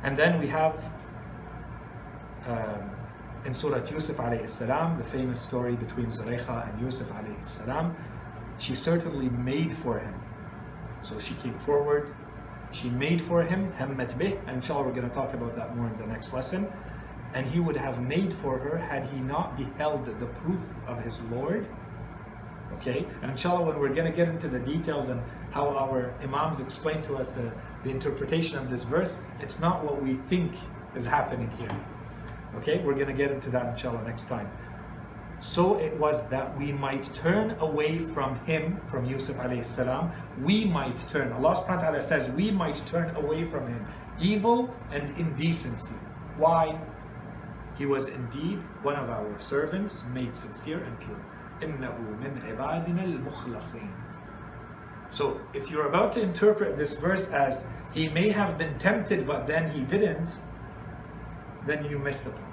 And then we have in Surah Yusuf alayhi salam, the famous story between Zulaykha and Yusuf alayhi salam. She certainly made for him. So she came forward, she made for him, hammat bih, and inshallah we're going to talk about that more in the next lesson. And he would have made for her had he not beheld the proof of his Lord. Okay, and inshallah when we're going to get into the details and how our imams explain to us the interpretation of this verse, it's not what we think is happening here. Okay, we're going to get into that inshallah next time. So it was that we might turn away from him, from Yusuf alayhi salam. We might turn, Allah subhanahu wa ta'ala says, we might turn away from him evil and indecency. Why? He was indeed one of our servants, made sincere and pure. إِنَّهُ مِنْ عِبَادِنَا الْمُخْلَصِينَ. So if you're about to interpret this verse as he may have been tempted but then he didn't, then you missed the point.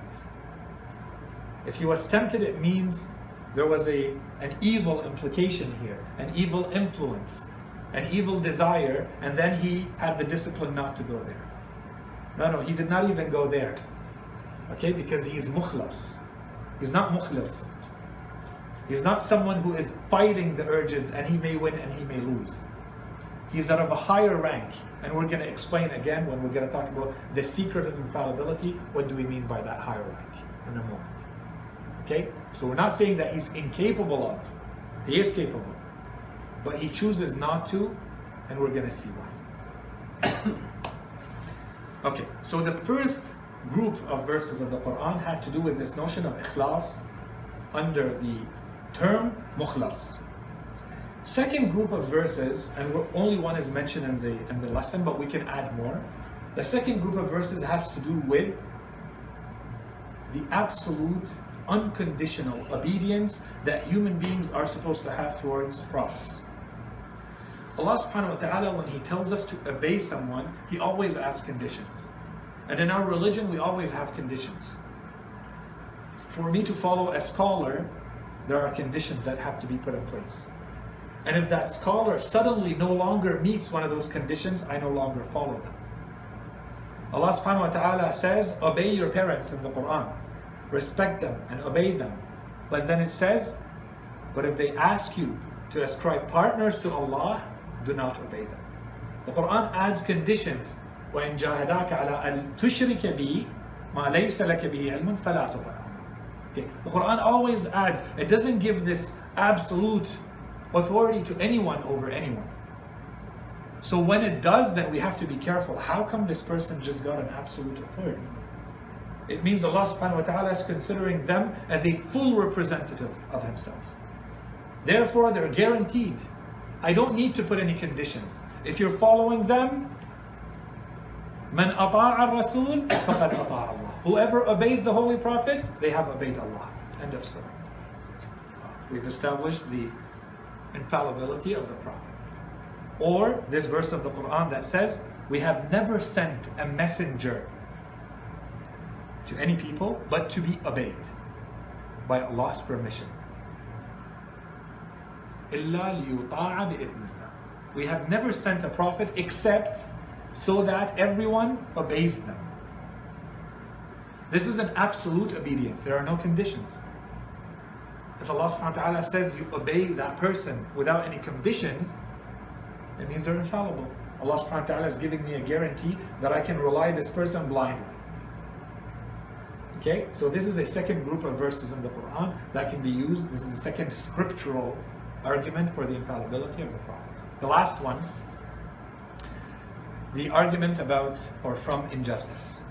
If he was tempted, it means there was an evil implication here, an evil influence, an evil desire, and then he had the discipline not to go there. No, he did not even go there. Okay, because he's mukhlas. He's not mukhlas. He's not someone who is fighting the urges and he may win and he may lose. He's out of a higher rank, and we're going to explain again when we're going to talk about the secret of infallibility. What do we mean by that higher rank in a moment? Okay? So we're not saying that he's incapable of. He is capable. But he chooses not to, and we're going to see why. Okay, so the first group of verses of the Quran had to do with this notion of ikhlas under the term mukhlas. Second group of verses, and only one is mentioned in the lesson, but we can add more. The second group of verses has to do with the absolute unconditional obedience that human beings are supposed to have towards prophets. Allah subhanahu wa ta'ala, when He tells us to obey someone, He always asks conditions. And in our religion, we always have conditions. For me to follow a scholar, there are conditions that have to be put in place. And if that scholar suddenly no longer meets one of those conditions, I no longer follow them. Allah subhanahu wa ta'ala says, obey your parents in the Quran. Respect them and obey them. But then it says, but if they ask you to ascribe partners to Allah, do not obey them. The Quran adds conditions. وَإِنْ جَاهَدَاكَ عَلَىٰ أَنْ تُشْرِكَ بِي مَا لَيْسَ لَكَ بِهِ عِلْمٌ فَلَا تُطِعْهُمَا. Okay. The Quran always adds, it doesn't give this absolute authority to anyone over anyone. So when it does, then we have to be careful. How come this person just got an absolute authority? It means Allah subhanahu wa ta'ala is considering them as a full representative of Himself. Therefore, they're guaranteed. I don't need to put any conditions. If you're following them, مَنْ أَطَاعَ الرَّسُولِ فَقَدْ أَطَاعَ اللَّهِ. Whoever obeys the Holy Prophet, they have obeyed Allah. End of story. We've established the infallibility of the Prophet. Or this verse of the Quran that says, we have never sent a messenger to any people but to be obeyed by Allah's permission. إِلَّا لِيُطَاعَ بِإِذْنِ اللَّهِ. We have never sent a prophet except so that everyone obeys them. This is an absolute obedience. There are no conditions. If Allah subhanahu wa ta'ala says you obey that person without any conditions, it means they're infallible. Allah subhanahu wa ta'ala is giving me a guarantee that I can rely this person blindly. Okay, so this is a second group of verses in the Quran that can be used. This is a second scriptural argument for the infallibility of the prophets. The last one, the argument about or from injustice.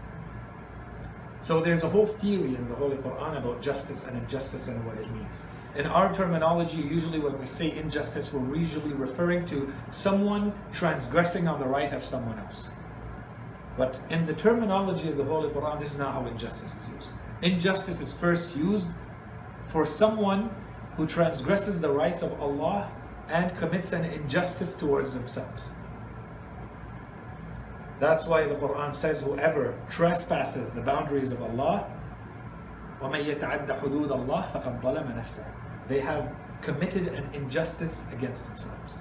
So there's a whole theory in the Holy Quran about justice and injustice and what it means. In our terminology, usually when we say injustice, we're usually referring to someone transgressing on the right of someone else. But in the terminology of the Holy Quran, this is not how injustice is used. Injustice is first used for someone who transgresses the rights of Allah and commits an injustice towards themselves. That's why the Quran says, whoever trespasses the boundaries of Allah, وَمَن يَتَعَدَّ حُدُودَ اللَّهِ فَقَدْ ظَلَمَ نَفْسَهُ. They have committed an injustice against themselves.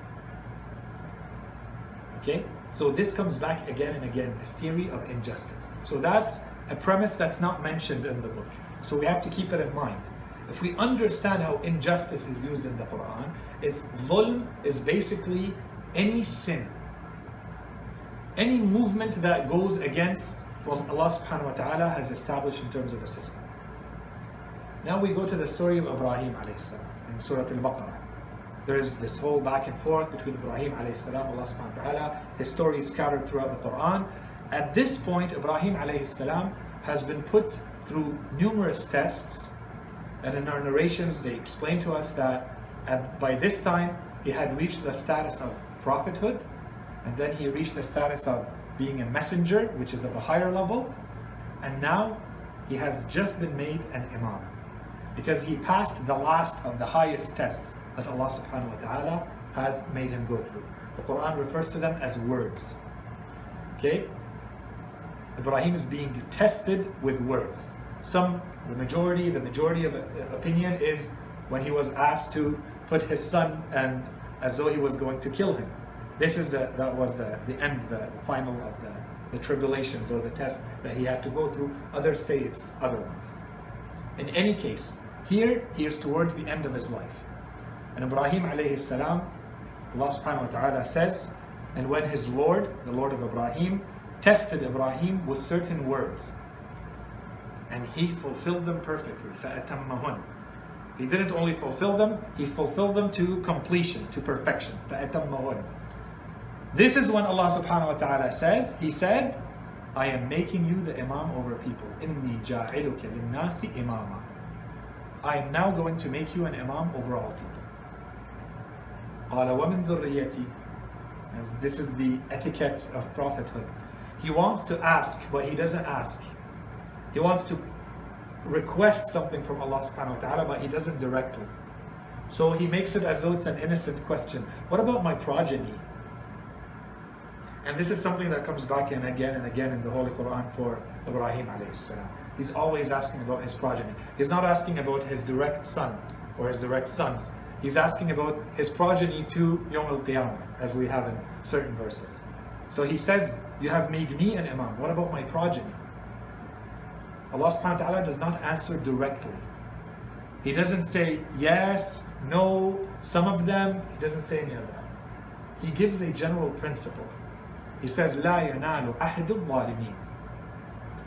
Okay? So this comes back again and again, this theory of injustice. So that's a premise that's not mentioned in the book. So we have to keep it in mind. If we understand how injustice is used in the Quran, it's dhulm is basically any sin. Any movement that goes against what Allah subhanahu wa ta'ala has established in terms of a system. Now we go to the story of Ibrahim alayhi salam in Surah Al-Baqarah. There is this whole back and forth between Ibrahim alayhi salam, Allah subhanahu wa ta'ala. His story is scattered throughout the Quran. At this point, Ibrahim alayhi salam has been put through numerous tests. And in our narrations, they explain to us that by this time, he had reached the status of prophethood. And then he reached the status of being a messenger, which is of a higher level. And now he has just been made an imam. Because he passed the last of the highest tests that Allah subhanahu wa ta'ala has made him go through. The Quran refers to them as words. Okay? Ibrahim is being tested with words. The majority of opinion is when he was asked to put his son and as though he was going to kill him. This is that was the end, the final of the tribulations or the tests that he had to go through. Others say it's otherwise. In any case, here he is towards the end of his life. And Ibrahim alayhi salam, Allah subhanahu wa ta'ala says, and when his Lord, the Lord of Ibrahim, tested Ibrahim with certain words. and He fulfilled them perfectly. فَأَتَمَّهُنْ. He didn't only fulfill them, He fulfilled them to completion, to perfection. فَأَتَمَّهُنْ. This is when Allah subhanahu wa ta'ala says, He said, I am making you the imam over people. إِنِّي جَاعِلُكَ لِلنَّاسِ إِمَامًا. I am now going to make you an imam over all people. قَالَ وَمِنْ ذُرِّيَّتِي. This is the etiquette of prophethood. He wants to ask, but he doesn't ask. He wants to request something from Allah subhanahu wa ta'ala, but he doesn't directly. So he makes it as though it's an innocent question. What about my progeny? And this is something that comes back in again and again in the Holy Quran for Ibrahim alayhi salam. He's always asking about his progeny. He's not asking about his direct son or his direct sons. He's asking about his progeny to Yawm al-Qiyamah, as we have in certain verses. So he says, you have made me an imam. What about my progeny? Allah subhanahu wa ta'ala does not answer directly. He doesn't say yes, no, some of them. He doesn't say any of that. He gives a general principle. He says, لا ينال أحد الظالمين.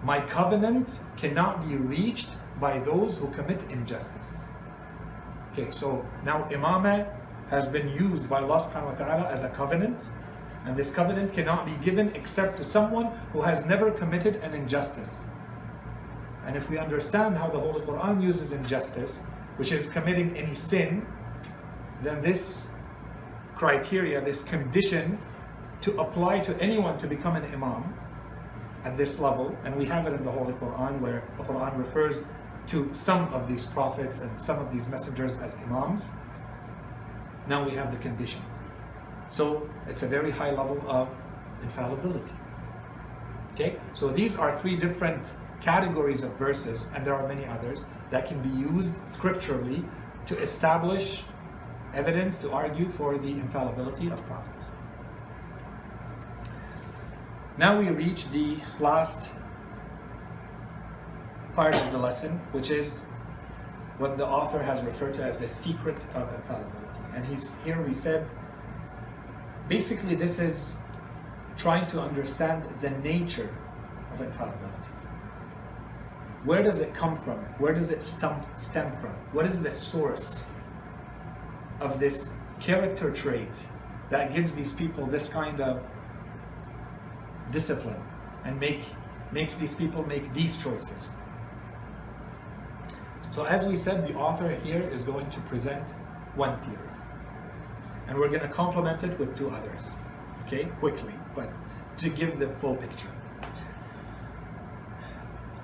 My covenant cannot be reached by those who commit injustice. Okay, so now imamah has been used by Allah subhanahu wa ta'ala as a covenant, and this covenant cannot be given except to someone who has never committed an injustice. And if we understand how the Holy Quran uses injustice, which is committing any sin, then this criteria, this condition to apply to anyone to become an imam at this level, and we have it in the Holy Quran where the Quran refers to some of these prophets and some of these messengers as imams. Now we have the condition. So it's a very high level of infallibility. Okay, so these are three different categories of verses, and there are many others that can be used scripturally to establish evidence to argue for the infallibility of prophets. Now we reach the last part of the lesson, which is what the author has referred to as the secret of infallibility. And here we said, basically this is trying to understand the nature of infallibility. Where does it come from? Where does it stem from? What is the source of this character trait that gives these people this kind of discipline and makes these people make these choices? So as we said, the author here is going to present one theory, and we're going to complement it with two others, okay, quickly, but to give the full picture.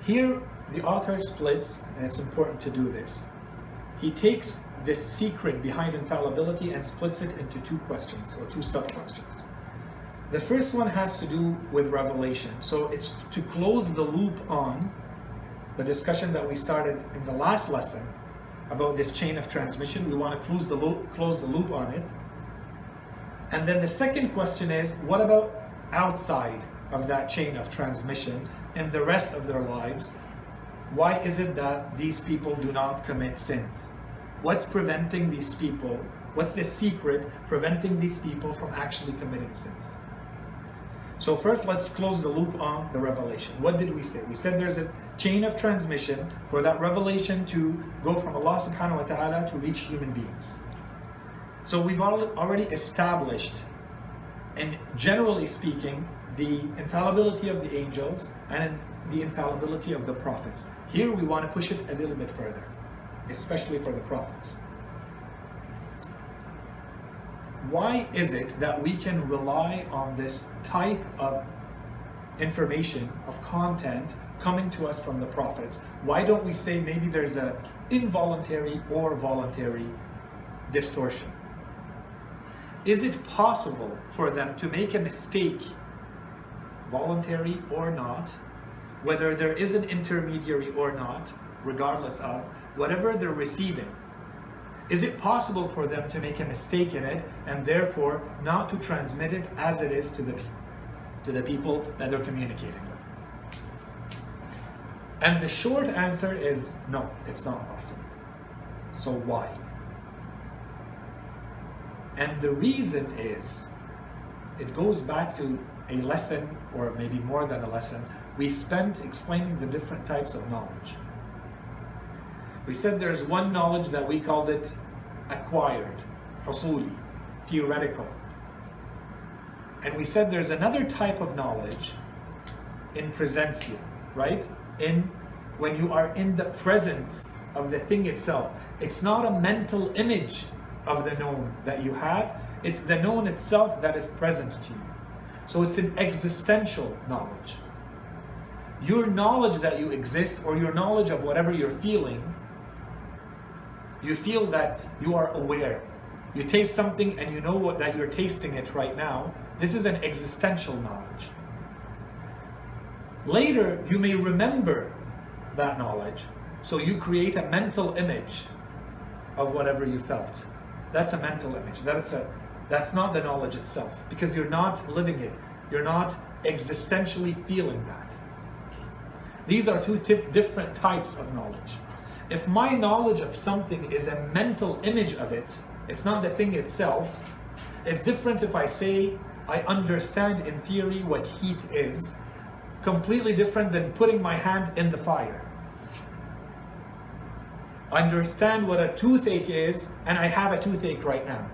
Here the author splits, and it's important to do this. He takes this secret behind infallibility and splits it into two questions, or two sub-questions. The first one has to do with revelation. So it's to close the loop on the discussion that we started in the last lesson about this chain of transmission. We want to close the loop on it. And then the second question is, what about outside of that chain of transmission in the rest of their lives? Why is it that these people do not commit sins? What's preventing these people? What's the secret preventing these people from actually committing sins? So first, let's close the loop on the revelation. What did we say? We said there's a chain of transmission for that revelation to go from Allah subhanahu wa ta'ala to reach human beings. So we've already established, and generally speaking, the infallibility of the angels and the infallibility of the prophets. Here we want to push it a little bit further, especially for the prophets. Why is it that we can rely on this type of information, of content coming to us from the prophets? Why don't we say maybe there's an involuntary or voluntary distortion? Is it possible for them to make a mistake, voluntary or not, whether there is an intermediary or not, regardless of whatever they're receiving? Is it possible for them to make a mistake in it and therefore not to transmit it as it is to the people that they're communicating with? And the short answer is no, it's not possible. So why? And the reason is it goes back to a lesson, or maybe more than a lesson, we spent explaining the different types of knowledge. We said there's one knowledge that we called it acquired, husuli, theoretical. And we said there's another type of knowledge in presentia, right? When you are in the presence of the thing itself. It's not a mental image of the known that you have, it's the known itself that is present to you. So it's an existential knowledge. Your knowledge that you exist, or your knowledge of whatever you're feeling, you feel that you are aware. You taste something and you know that you're tasting it right now. This is an existential knowledge. Later, you may remember that knowledge, so you create a mental image of whatever you felt. That's a mental image. That's not the knowledge itself, because you're not living it. You're not existentially feeling that. These are two different types of knowledge. If my knowledge of something is a mental image of it, it's not the thing itself. It's different if I say I understand in theory what heat is, completely different than putting my hand in the fire. Understand what a toothache is, and I have a toothache right now.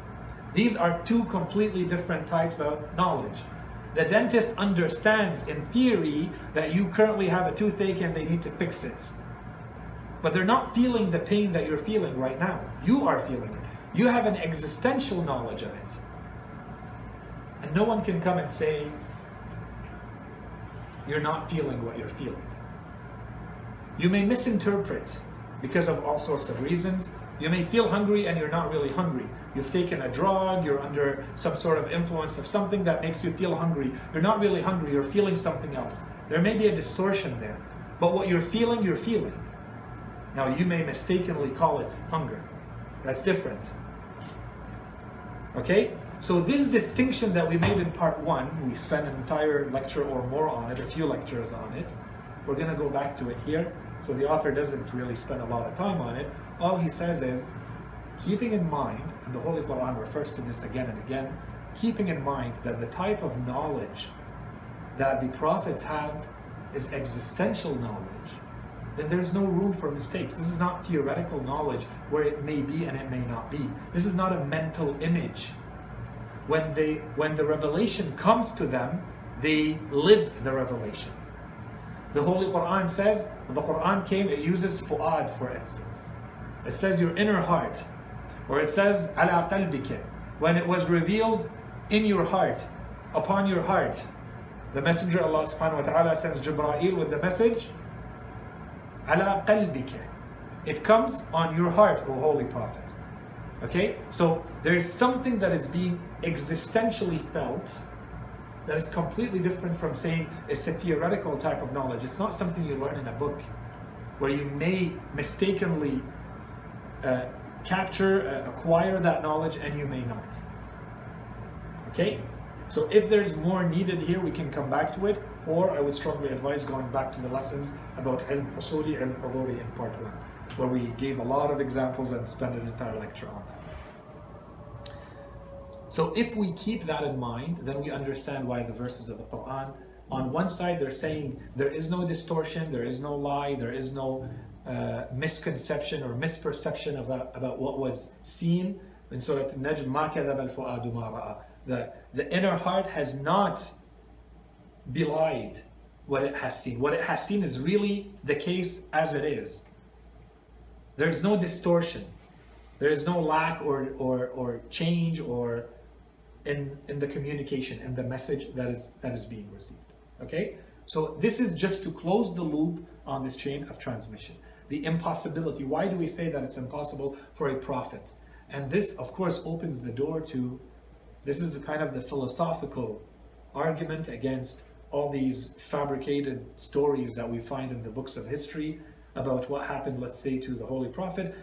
These are two completely different types of knowledge. The dentist understands in theory that you currently have a toothache and they need to fix it. But they're not feeling the pain that you're feeling right now. You are feeling it. You have an existential knowledge of it. And no one can come and say, you're not feeling what you're feeling. You may misinterpret because of all sorts of reasons. You may feel hungry and you're not really hungry. You've taken a drug, you're under some sort of influence of something that makes you feel hungry. You're not really hungry, you're feeling something else. There may be a distortion there. But what you're feeling, you're feeling. Now you may mistakenly call it hunger. That's different. Okay? So this distinction that we made in part 1, we spent an entire lecture or more on it, a few lectures on it. We're going to go back to it here. So the author doesn't really spend a lot of time on it. All he says is, keeping in mind, and the Holy Quran refers to this again and again, keeping in mind that the type of knowledge that the prophets have is existential knowledge, then there's no room for mistakes. This is not theoretical knowledge where it may be and it may not be. This is not a mental image. When the revelation comes to them, they live the revelation. The Holy Quran says, the Quran it uses fu'ad, for instance. It says your inner heart. Or it says, ala qalbika, when it was revealed in your heart, upon your heart. The Messenger Allah subhanahu wa ta'ala sends Jibreel with the message, ala qalbika. It comes on your heart, O Holy Prophet. Okay? So there is something that is being existentially felt that is completely different from saying it's a theoretical type of knowledge. It's not something you learn in a book, where you may mistakenly acquire that knowledge and you may not. Okay? So if there's more needed here, we can come back to it, or I would strongly advise going back to the lessons about ilm husuli, ilm huduri in part 1, where we gave a lot of examples and spent an entire lecture on that. So if we keep that in mind, then we understand why the verses of the Quran, on one side they're saying there is no distortion, there is no lie, there is no misconception or misperception about what was seen. In Surah Al-Najm, مَا كَذَبَ الْفُؤَادُ مَا رَأَى. The inner heart has not belied what it has seen. What it has seen is really the case as it is. There's no distortion. There is no lack or change or in the communication and the message that is being received. Okay? So this is just to close the loop on this chain of transmission. The impossibility. Why do we say that it's impossible for a prophet? And this, of course, opens the door to, this is kind of the philosophical argument against all these fabricated stories that we find in the books of history about what happened, let's say, to the Holy Prophet.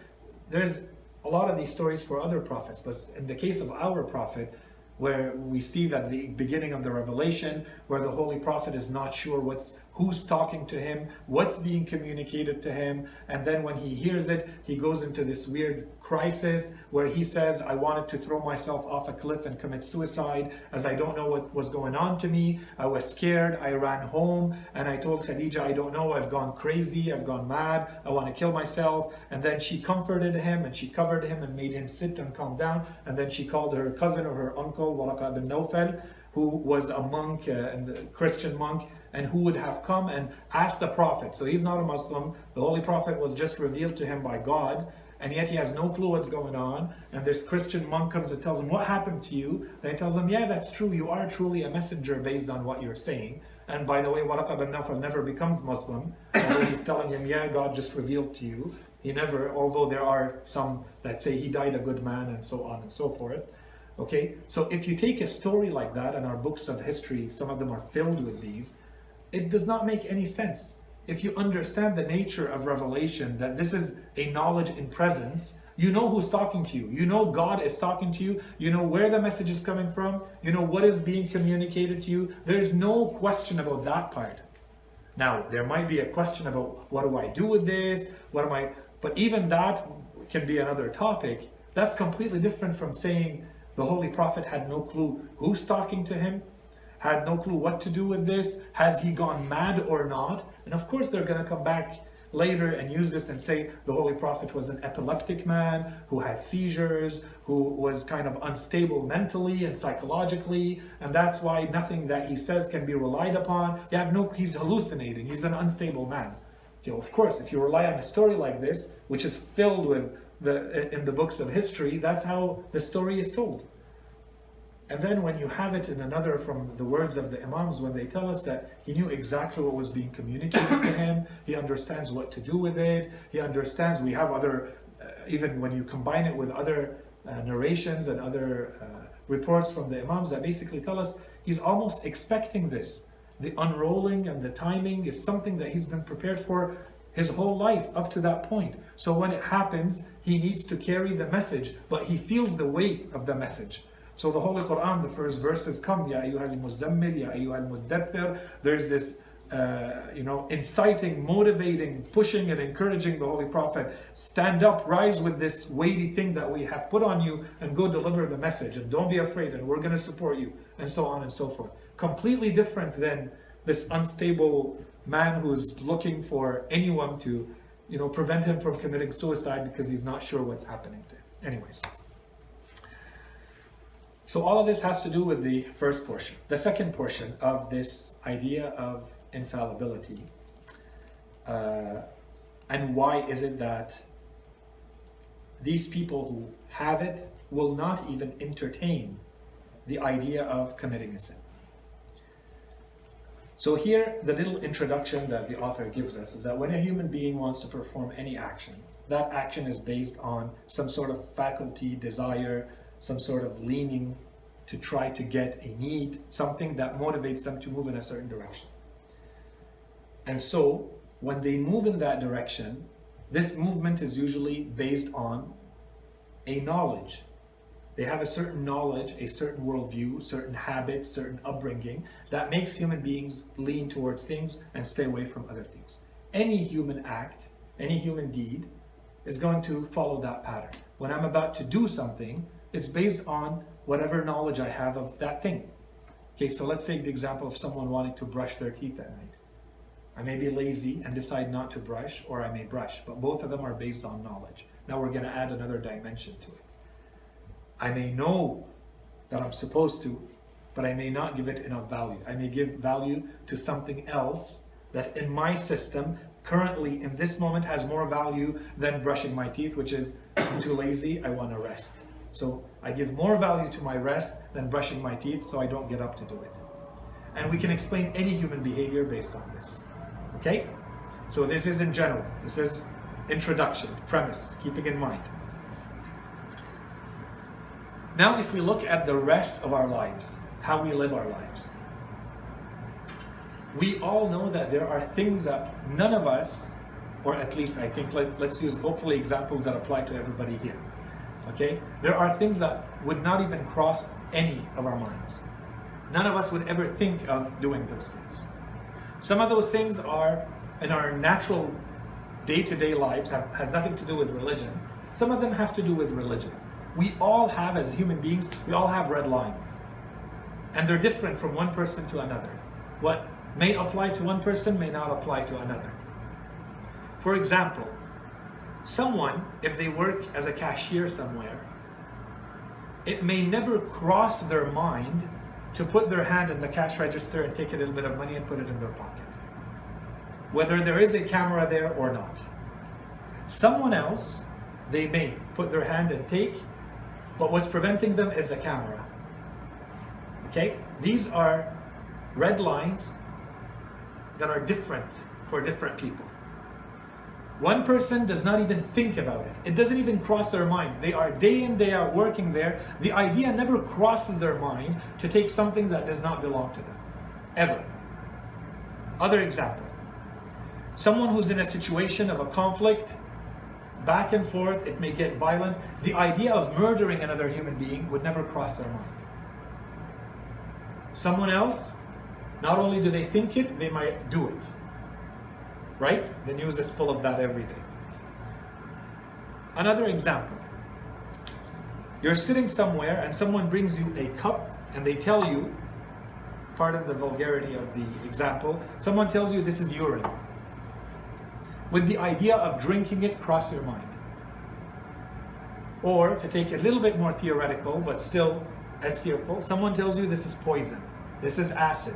There's a lot of these stories for other prophets, but in the case of our prophet, where we see that the beginning of the revelation, where the Holy Prophet is not sure what's who's talking to him, what's being communicated to him, and then when he hears it, he goes into this weird crisis where he says, I wanted to throw myself off a cliff and commit suicide as I don't know what was going on to me. I was scared, I ran home, and I told Khadija, I don't know, I've gone crazy, I've gone mad, I want to kill myself. And then she comforted him and she covered him and made him sit and calm down. And then she called her cousin or her uncle, Waraqa bin Nawfal, who was a monk, and a Christian monk, and who would have come and asked the Prophet. So he's not a Muslim. The Holy Prophet was just revealed to him by God, and yet he has no clue what's going on. And this Christian monk comes and tells him, what happened to you? And he tells him, yeah, that's true. You are truly a messenger based on what you're saying. And by the way, Waraqa bin Nawfal never becomes Muslim. Although he's telling him, yeah, God just revealed to you. He never, although there are some that say he died a good man and so on and so forth. Okay, so if you take a story like that, and our books of history, some of them are filled with these, it does not make any sense. If you understand the nature of revelation, that this is a knowledge in presence, you know who's talking to you. You know God is talking to you. You know where the message is coming from. You know what is being communicated to you. There's no question about that part. Now, there might be a question about what do I do with this? But even that can be another topic. That's completely different from saying the Holy Prophet had no clue who's talking to him, had no clue what to do with this, has he gone mad or not? And of course they're going to come back later and use this and say the Holy Prophet was an epileptic man who had seizures, who was kind of unstable mentally and psychologically, and that's why nothing that he says can be relied upon. He's hallucinating, he's an unstable man. Of course, if you rely on a story like this, which is filled with in the books of history, that's how the story is told. And then when you have it in another, from the words of the Imams, when they tell us that he knew exactly what was being communicated to him, he understands what to do with it, he understands, we have other, even when you combine it with other narrations and other reports from the Imams that basically tell us he's almost expecting this. The unrolling and the timing is something that he's been prepared for his whole life up to that point. So when it happens, he needs to carry the message, but he feels the weight of the message. So the Holy Quran, the first verses come, Ya ayyuha al-muzammil, Ya ayyuha al-muddathir. There's this, inciting, motivating, pushing and encouraging the Holy Prophet. Stand up, rise with this weighty thing that we have put on you and go deliver the message. And don't be afraid, and we're going to support you, and so on and so forth. Completely different than this unstable man who's looking for anyone to, prevent him from committing suicide because he's not sure what's happening to him. Anyways. So all of this has to do with the first portion. The second portion of this idea of infallibility, and why is it that these people who have it will not even entertain the idea of committing a sin. So here, the little introduction that the author gives us is that when a human being wants to perform any action, that action is based on some sort of faculty, desire, some sort of leaning to try to get a need, something that motivates them to move in a certain direction. And so, when they move in that direction, this movement is usually based on a knowledge. They have a certain knowledge, a certain worldview, certain habits, certain upbringing that makes human beings lean towards things and stay away from other things. Any human act, any human deed is going to follow that pattern. When I'm about to do something, it's based on whatever knowledge I have of that thing. Okay, so let's take the example of someone wanting to brush their teeth at night. I may be lazy and decide not to brush, or I may brush, but both of them are based on knowledge. Now we're going to add another dimension to it. I may know that I'm supposed to, but I may not give it enough value. I may give value to something else that in my system, currently in this moment, has more value than brushing my teeth, which is, I'm too lazy, I want to rest. So I give more value to my rest than brushing my teeth, so I don't get up to do it. And we can explain any human behavior based on this. Okay? So this is in general. This is introduction, premise, keeping in mind. Now if we look at the rest of our lives, how we live our lives, we all know that there are things that none of us, or at least I think, let's use hopefully examples that apply to everybody here. Okay? There are things that would not even cross any of our minds. None of us would ever think of doing those things. Some of those things are in our natural day-to-day lives, has nothing to do with religion. Some of them have to do with religion. We all have, as human beings, we all have red lines. And they're different from one person to another. What may apply to one person may not apply to another. For example, someone, if they work as a cashier somewhere, it may never cross their mind to put their hand in the cash register and take a little bit of money and put it in their pocket, whether there is a camera there or not. Someone else, they may put their hand and take, but what's preventing them is the camera. Okay? These are red lines that are different for different people. One person does not even think about it. It doesn't even cross their mind. They are day in, day out working there. The idea never crosses their mind to take something that does not belong to them. Ever. Other example. Someone who's in a situation of a conflict, back and forth, it may get violent. The idea of murdering another human being would never cross their mind. Someone else, not only do they think it, they might do it. Right? The news is full of that every day. Another example. You're sitting somewhere and someone brings you a cup and they tell you, pardon the vulgarity of the example, someone tells you this is urine. With the idea of drinking it cross your mind. Or, to take it a little bit more theoretical, but still as fearful, someone tells you this is poison, this is acid.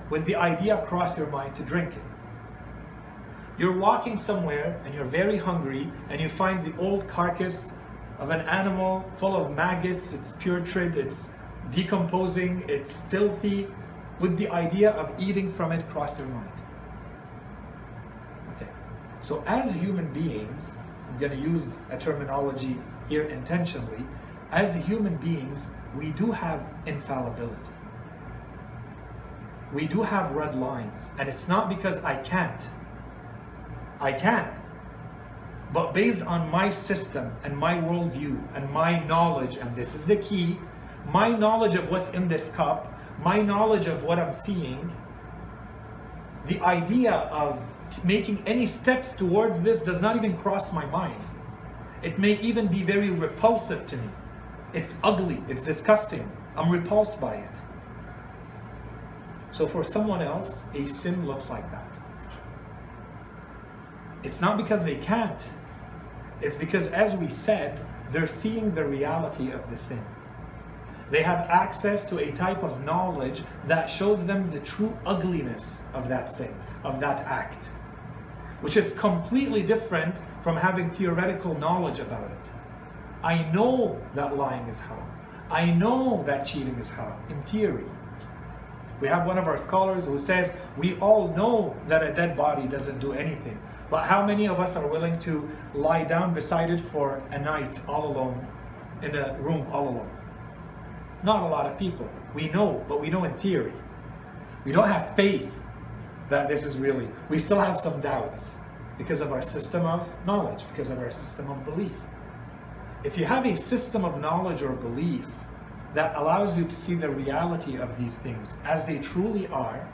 With the idea cross your mind to drink it. You're walking somewhere and you're very hungry and you find the old carcass of an animal full of maggots, it's putrid, it's decomposing, it's filthy. With the idea of eating from it cross your mind. Okay, so as human beings, I'm going to use a terminology here intentionally, as human beings, we do have infallibility. We do have red lines, and it's not because I can't. I can. But based on my system and my worldview and my knowledge, and this is the key, my knowledge of what's in this cup, my knowledge of what I'm seeing, the idea of making any steps towards this does not even cross my mind. It may even be very repulsive to me. It's ugly, it's disgusting. I'm repulsed by it. So for someone else, a sin looks like that. It's not because they can't. It's because, as we said, they're seeing the reality of the sin. They have access to a type of knowledge that shows them the true ugliness of that sin, of that act, which is completely different from having theoretical knowledge about it. I know that lying is haram. I know that cheating is haram, in theory. We have one of our scholars who says, we all know that a dead body doesn't do anything, but how many of us are willing to lie down beside it for a night all alone, in a room all alone? Not a lot of people. We know, but we know in theory. We don't have faith that this is really, we still have some doubts because of our system of knowledge, because of our system of belief. If you have a system of knowledge or belief that allows you to see the reality of these things as they truly are,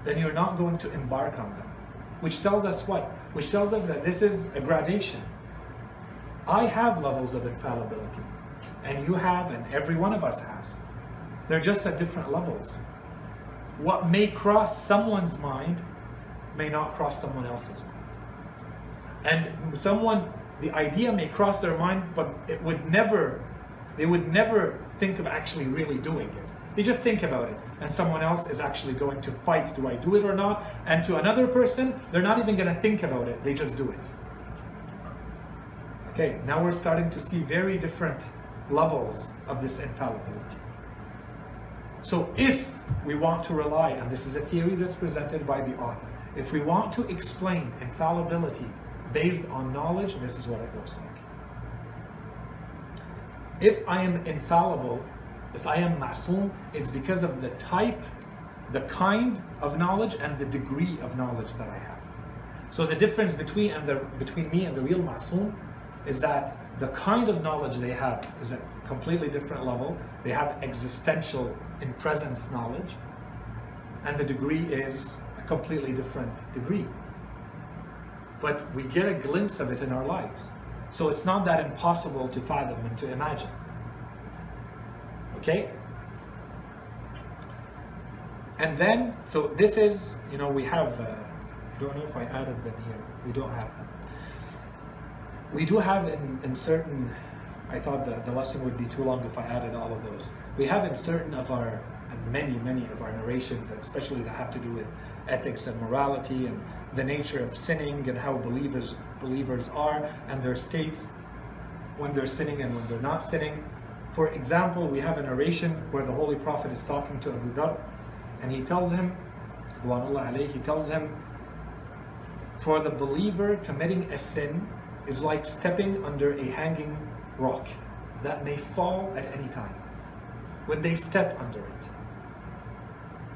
then you're not going to embark on them. Which tells us what? Which tells us that this is a gradation. I have levels of infallibility, and you have, and every one of us has. They're just at different levels. What may cross someone's mind may not cross someone else's mind. And someone, the idea may cross their mind, but they would never think of actually really doing it. They just think about it, and someone else is actually going to fight, do I do it or not? And to another person, they're not even going to think about it, they just do it. Okay, now we're starting to see very different levels of this infallibility. So if we want to rely, and this is a theory that's presented by the author, if we want to explain infallibility based on knowledge, this is what it looks like. If I am infallible, if I am ma'soom, it's because of the type, the kind of knowledge, and the degree of knowledge that I have. So the difference between me and the real ma'soom is that the kind of knowledge they have is a completely different level. They have existential, in presence knowledge, and the degree is a completely different degree. But we get a glimpse of it in our lives. So it's not that impossible to fathom and to imagine. Okay? And then, so this is, we have, I don't know if I added them here. We don't have them. We do have in certain, I thought the lesson would be too long if I added all of those. We have in certain of our, and many of our narrations, especially that have to do with ethics and morality and the nature of sinning and how believers are and their states when they're sinning and when they're not sinning. For example, we have a narration where the Holy Prophet is talking to Abu Dhar, and he tells him, for the believer committing a sin is like stepping under a hanging rock that may fall at any time when they step under it.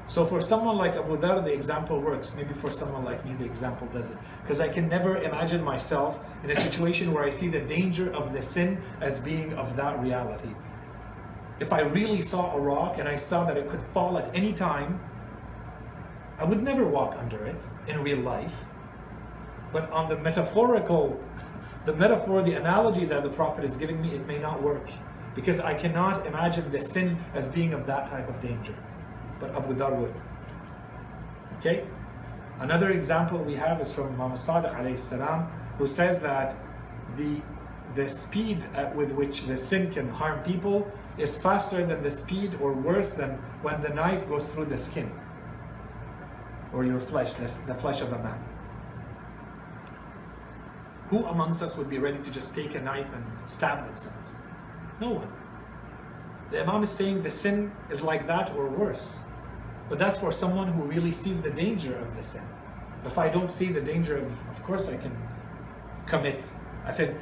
So for someone like Abu Dhar, the example works. Maybe for someone like me, the example doesn't. Because I can never imagine myself in a situation where I see the danger of the sin as being of that reality. If I really saw a rock and I saw that it could fall at any time, I would never walk under it in real life. But on the metaphorical, the analogy that the Prophet is giving me, it may not work. Because I cannot imagine the sin as being of that type of danger. But Abu Dhar would. Okay? Another example we have is from Imam Sadiq alayhi salam, who says that the speed with which the sin can harm people is faster than the speed or worse than when the knife goes through the skin or your flesh, the flesh of a man. Who amongst us would be ready to just take a knife and stab themselves? No one. The Imam is saying the sin is like that or worse. But that's for someone who really sees the danger of the sin. If I don't see the danger, of course I can commit.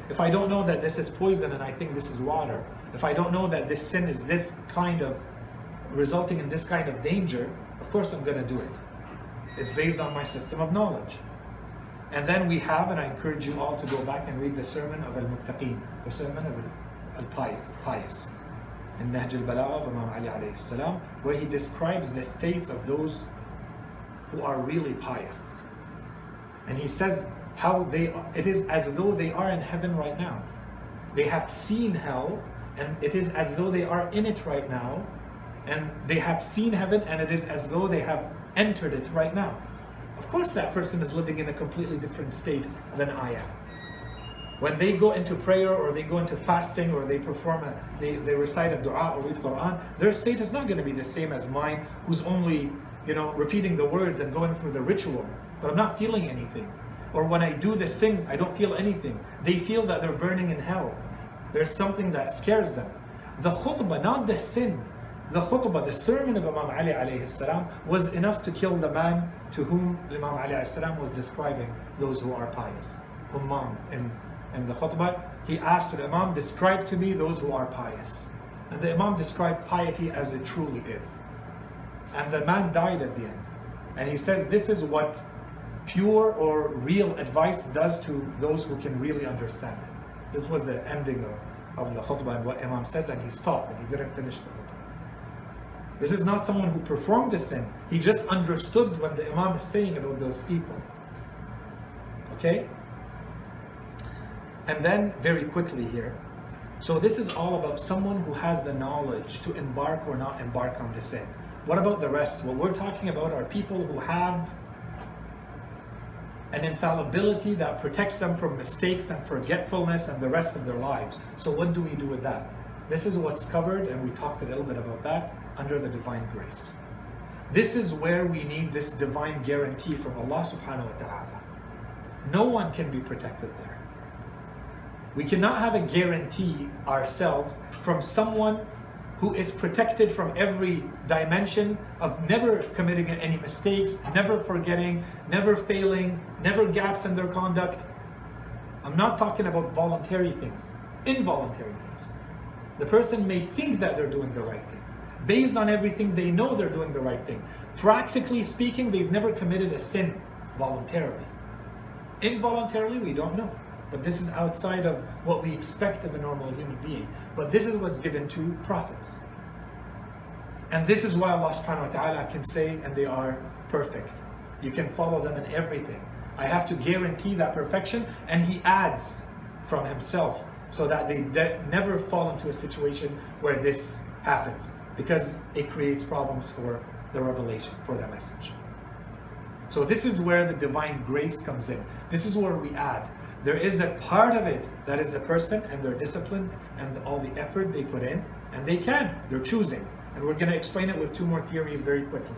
If I don't know that this is poison and I think this is water, if I don't know that this sin is this kind of, resulting in this kind of danger, of course I'm going to do it. It's based on my system of knowledge. And then we have, and I encourage you all to go back and read the sermon of Al-Muttaqeen, the sermon of Al-Pious, in Nahj al-Balagha of Imam Ali alayhi salam, where he describes the states of those who are really pious. And he says how it is as though they are in heaven right now. They have seen hell, and it is as though they are in it right now, and they have seen heaven, and it is as though they have entered it right now. Of course that person is living in a completely different state than I am. When they go into prayer or they go into fasting or they they recite a dua or read Quran, their state is not going to be the same as mine, who's only, repeating the words and going through the ritual, but I'm not feeling anything. Or when I do this thing, I don't feel anything. They feel that they're burning in hell. There's something that scares them. The khutbah, not the sin. The khutbah, the sermon of Imam Ali alayhi salam, was enough to kill the man to whom Imam Ali alayhi salam was describing those who are pious. In the khutbah, he asked the Imam, describe to me those who are pious. And the Imam described piety as it truly is. And the man died at the end. And he says, this is what pure or real advice does to those who can really understand it. This was the ending of the khutbah and what Imam says, and he stopped and he didn't finish the khutbah. This is not someone who performed the sin. He just understood what the Imam is saying about those people. Okay? And then, very quickly here, so this is all about someone who has the knowledge to embark or not embark on the sin. What about the rest? What we're talking about are people who have an infallibility that protects them from mistakes and forgetfulness and the rest of their lives. So what do we do with that? This is what's covered, and we talked a little bit about that, under the divine grace. This is where we need this divine guarantee from Allah subhanahu wa ta'ala. No one can be protected there. We cannot have a guarantee ourselves from someone who is protected from every dimension of never committing any mistakes, never forgetting, never failing, never gaps in their conduct. I'm not talking about voluntary things, involuntary things. The person may think that they're doing the right thing. Based on everything, they know they're doing the right thing. Practically speaking, they've never committed a sin voluntarily. Involuntarily, we don't know. But this is outside of what we expect of a normal human being. But this is what's given to prophets. And this is why Allah subhanahu wa ta'ala can say, and they are perfect. You can follow them in everything. I have to guarantee that perfection, and he adds from himself so that they never fall into a situation where this happens, because it creates problems for the revelation, for the message. So this is where the divine grace comes in. This is where we add. There is a part of it that is the person and their discipline and all the effort they put in, and they're choosing. And we're going to explain it with two more theories very quickly.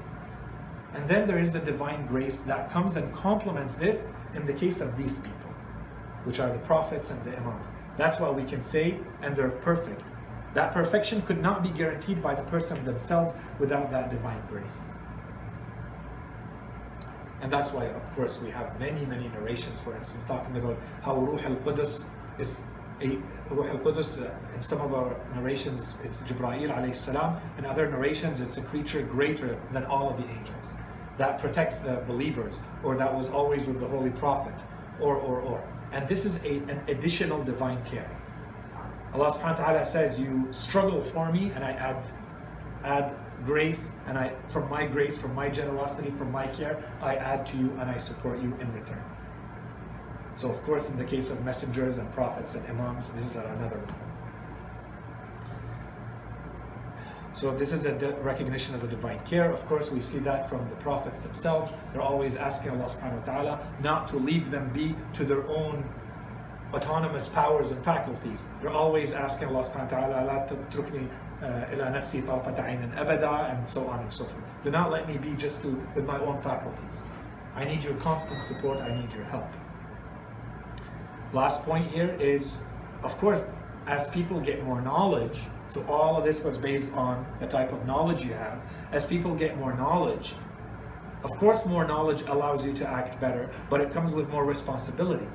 And then there is the divine grace that comes and complements this in the case of these people, which are the prophets and the imams. That's why we can say, and they're perfect. That perfection could not be guaranteed by the person themselves without that divine grace. And that's why, of course, we have many, many narrations, for instance, talking about how Ruh al-Qudus is Ruh al-Qudus, in some of our narrations, it's Jibreel alayhi salam. In other narrations, it's a creature greater than all of the angels that protects the believers, or that was always with the Holy Prophet, or. And this is an additional divine care. Allah subhanahu wa ta'ala says, you struggle for me, and I add grace, and from my grace, from my generosity, from my care, I add to you and I support you in return. So of course, in the case of messengers and prophets and imams, this is at another level. So this is a recognition of the divine care. Of course, we see that from the prophets themselves. They're always asking Allah subhanahu wa ta'ala not to leave them be to their own autonomous powers and faculties. They're always asking Allah subhanahu wa ta'ala, لا تتركني إلى نفسي طرفة عين أبدا, and so on and so forth. Do not let me be just with my own faculties. I need your constant support, I need your help. Last point here is, of course, as people get more knowledge, so all of this was based on the type of knowledge you have. As people get more knowledge, of course more knowledge allows you to act better, but it comes with more responsibility.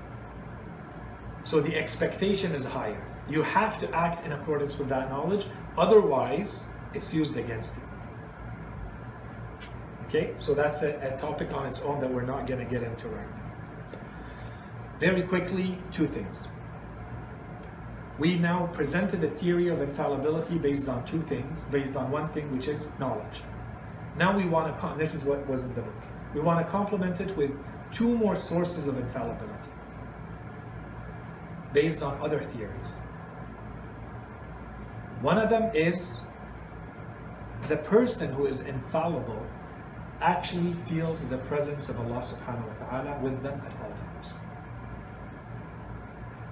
So the expectation is higher. You have to act in accordance with that knowledge, otherwise it's used against you. Okay, so that's a topic on its own that we're not going to get into right now. Very quickly, two things. We now presented a theory of infallibility based on two things, based on one thing, which is knowledge. Now we want to, this is what was in the book. We want to complement it with two more sources of infallibility, based on other theories. One of them is the person who is infallible actually feels the presence of Allah subhanahu wa ta'ala with them at all times.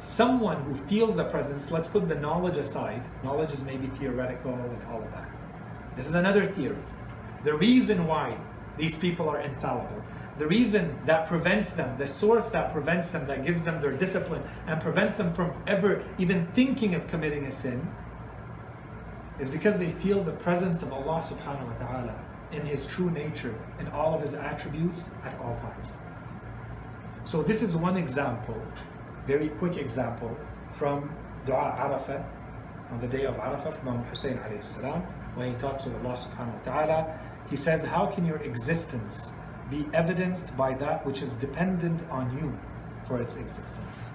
Someone who feels the presence, let's put the knowledge aside. Knowledge is maybe theoretical and all of that. This is another theory. The reason why these people are infallible, the reason that prevents them, the source that prevents them, that gives them their discipline and prevents them from ever even thinking of committing a sin, is because they feel the presence of Allah subhanahu wa ta'ala in His true nature, in all of His attributes at all times. So this is one example, very quick example, from Dua Arafah, on the day of Arafah, from Imam Hussein alayhi salam, when he talks with Allah subhanahu wa ta'ala. He says, how can your existence be evidenced by that which is dependent on you for its existence?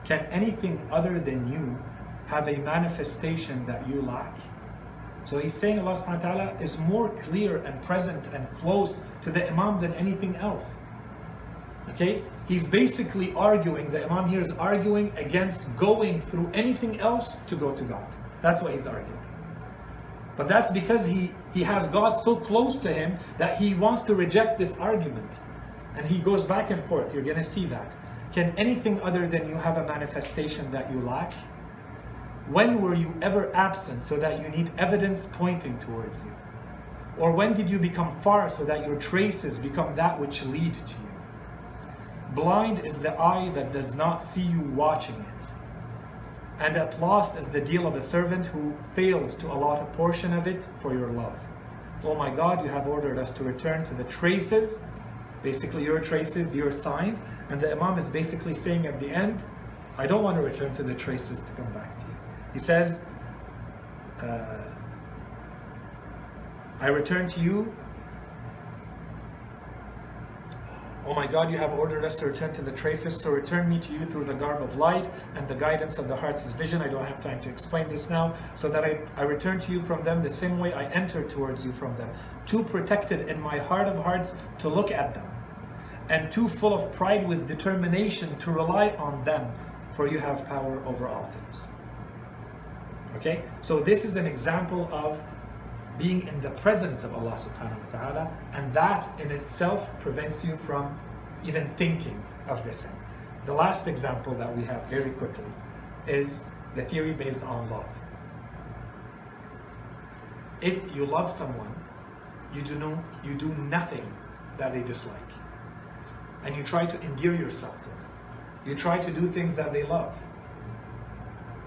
Can anything other than you have a manifestation that you lack? So he's saying Allah subhanahu wa ta'ala is more clear and present and close to the Imam than anything else. Okay? He's basically arguing, the Imam here is arguing against going through anything else to go to God. That's what he's arguing. But that's because he has God so close to him that he wants to reject this argument. And he goes back and forth. You're going to see that. Can anything other than you have a manifestation that you lack? When were you ever absent so that you need evidence pointing towards you? Or when did you become far so that your traces become that which lead to you? Blind is the eye that does not see you watching it. And at lost is the deal of a servant who failed to allot a portion of it for your love. Oh my God, you have ordered us to return to the traces, basically your traces, your signs. And the Imam is basically saying at the end, I don't want to return to the traces to come back to you. He says, I return to you Oh my God, you have ordered us to return to the traces, so return me to you through the garb of light and the guidance of the heart's vision. I don't have time to explain this now. So that I return to you from them the same way I entered towards you from them. Too protected in my heart of hearts to look at them, and too full of pride with determination to rely on them, for you have power over all things. Okay, so this is an example of being in the presence of Allah subhanahu wa ta'ala, and that in itself prevents you from even thinking of this sin. The last example that we have very quickly is the theory based on love. If you love someone, you do nothing that they dislike, and you try to endear yourself to them. You try to do things that they love,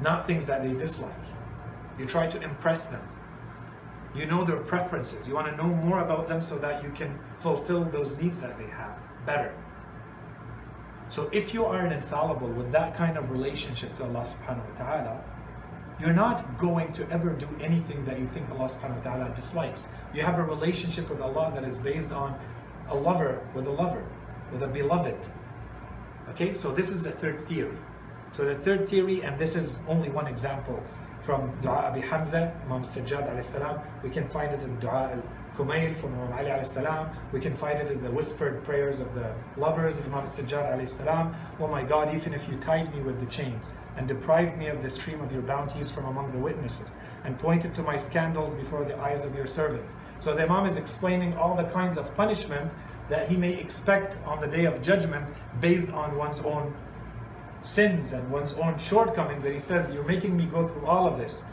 not things that they dislike. You try to impress them. You know their preferences. You want to know more about them so that you can fulfill those needs that they have better. So if you are an infallible with that kind of relationship to Allah subhanahu wa ta'ala, you're not going to ever do anything that you think Allah subhanahu wa ta'ala dislikes. You have a relationship with Allah that is based on a lover, with a beloved. Okay, so this is the third theory. So the third theory, and this is only one example from Dua Abi Hamza, Imam Sajjad alayhi salam. We can find it in Dua al-Kumayl from Imam Ali alayhi salam. We can find it in the whispered prayers of the lovers of Imam Sajjad alayhi salam. Oh my God, even if you tied me with the chains and deprived me of the stream of your bounties from among the witnesses and pointed to my scandals before the eyes of your servants. So the Imam is explaining all the kinds of punishment that he may expect on the day of judgment based on one's own sins and one's own shortcomings, and he says, you're making me go through all of this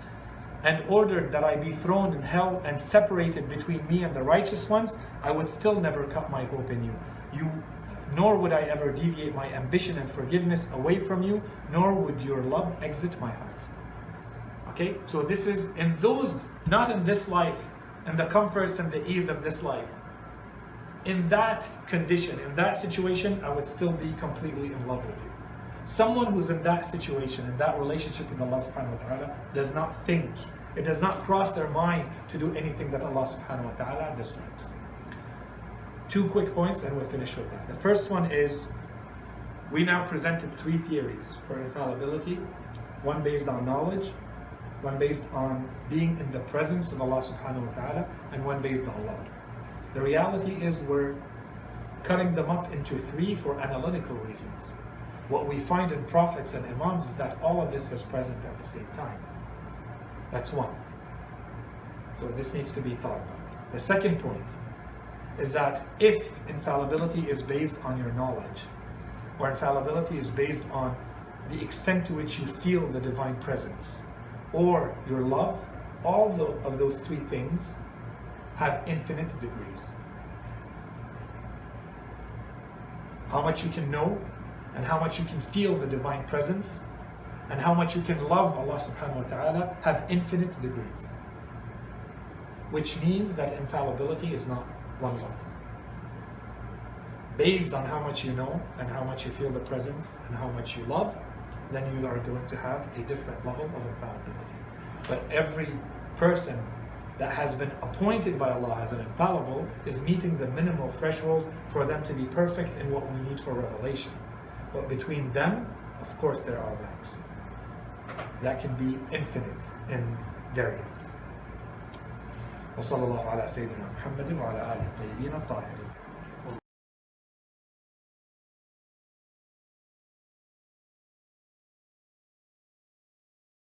and ordered that I be thrown in hell and separated between me and the righteous ones. I would still never cut my hope in you, nor would I ever deviate my ambition and forgiveness away from you, nor would your love exit my heart. Okay, so this is in those, not in this life, in the comforts and the ease of this life. In that condition, in that situation, I would still be completely in love with you. Someone who's in that situation, in that relationship with Allah subhanahu wa ta'ala, does not think, it does not cross their mind to do anything that Allah subhanahu wa ta'ala dislikes. 2 quick points and we'll finish with that. The first one is, we now presented 3 theories for infallibility, one based on knowledge, one based on being in the presence of Allah subhanahu wa ta'ala, and one based on love. The reality is we're cutting them up into 3 for analytical reasons. What we find in prophets and imams is that all of this is present at the same time. That's one. So this needs to be thought about. The second point is that if infallibility is based on your knowledge, or infallibility is based on the extent to which you feel the divine presence, or your love, all of those 3 things have infinite degrees. How much you can know, and how much you can feel the divine presence, and how much you can love Allah subhanahu wa ta'ala have infinite degrees. Which means that infallibility is not one level. Based on how much you know, and how much you feel the presence, and how much you love, then you are going to have a different level of infallibility. But every person that has been appointed by Allah as an infallible is meeting the minimal threshold for them to be perfect in what we need for revelation. But between them, of course, there are ranks that can be infinite in variance. وصلى الله على سيدنا محمد وعلى آله الطيبين الطاهرين.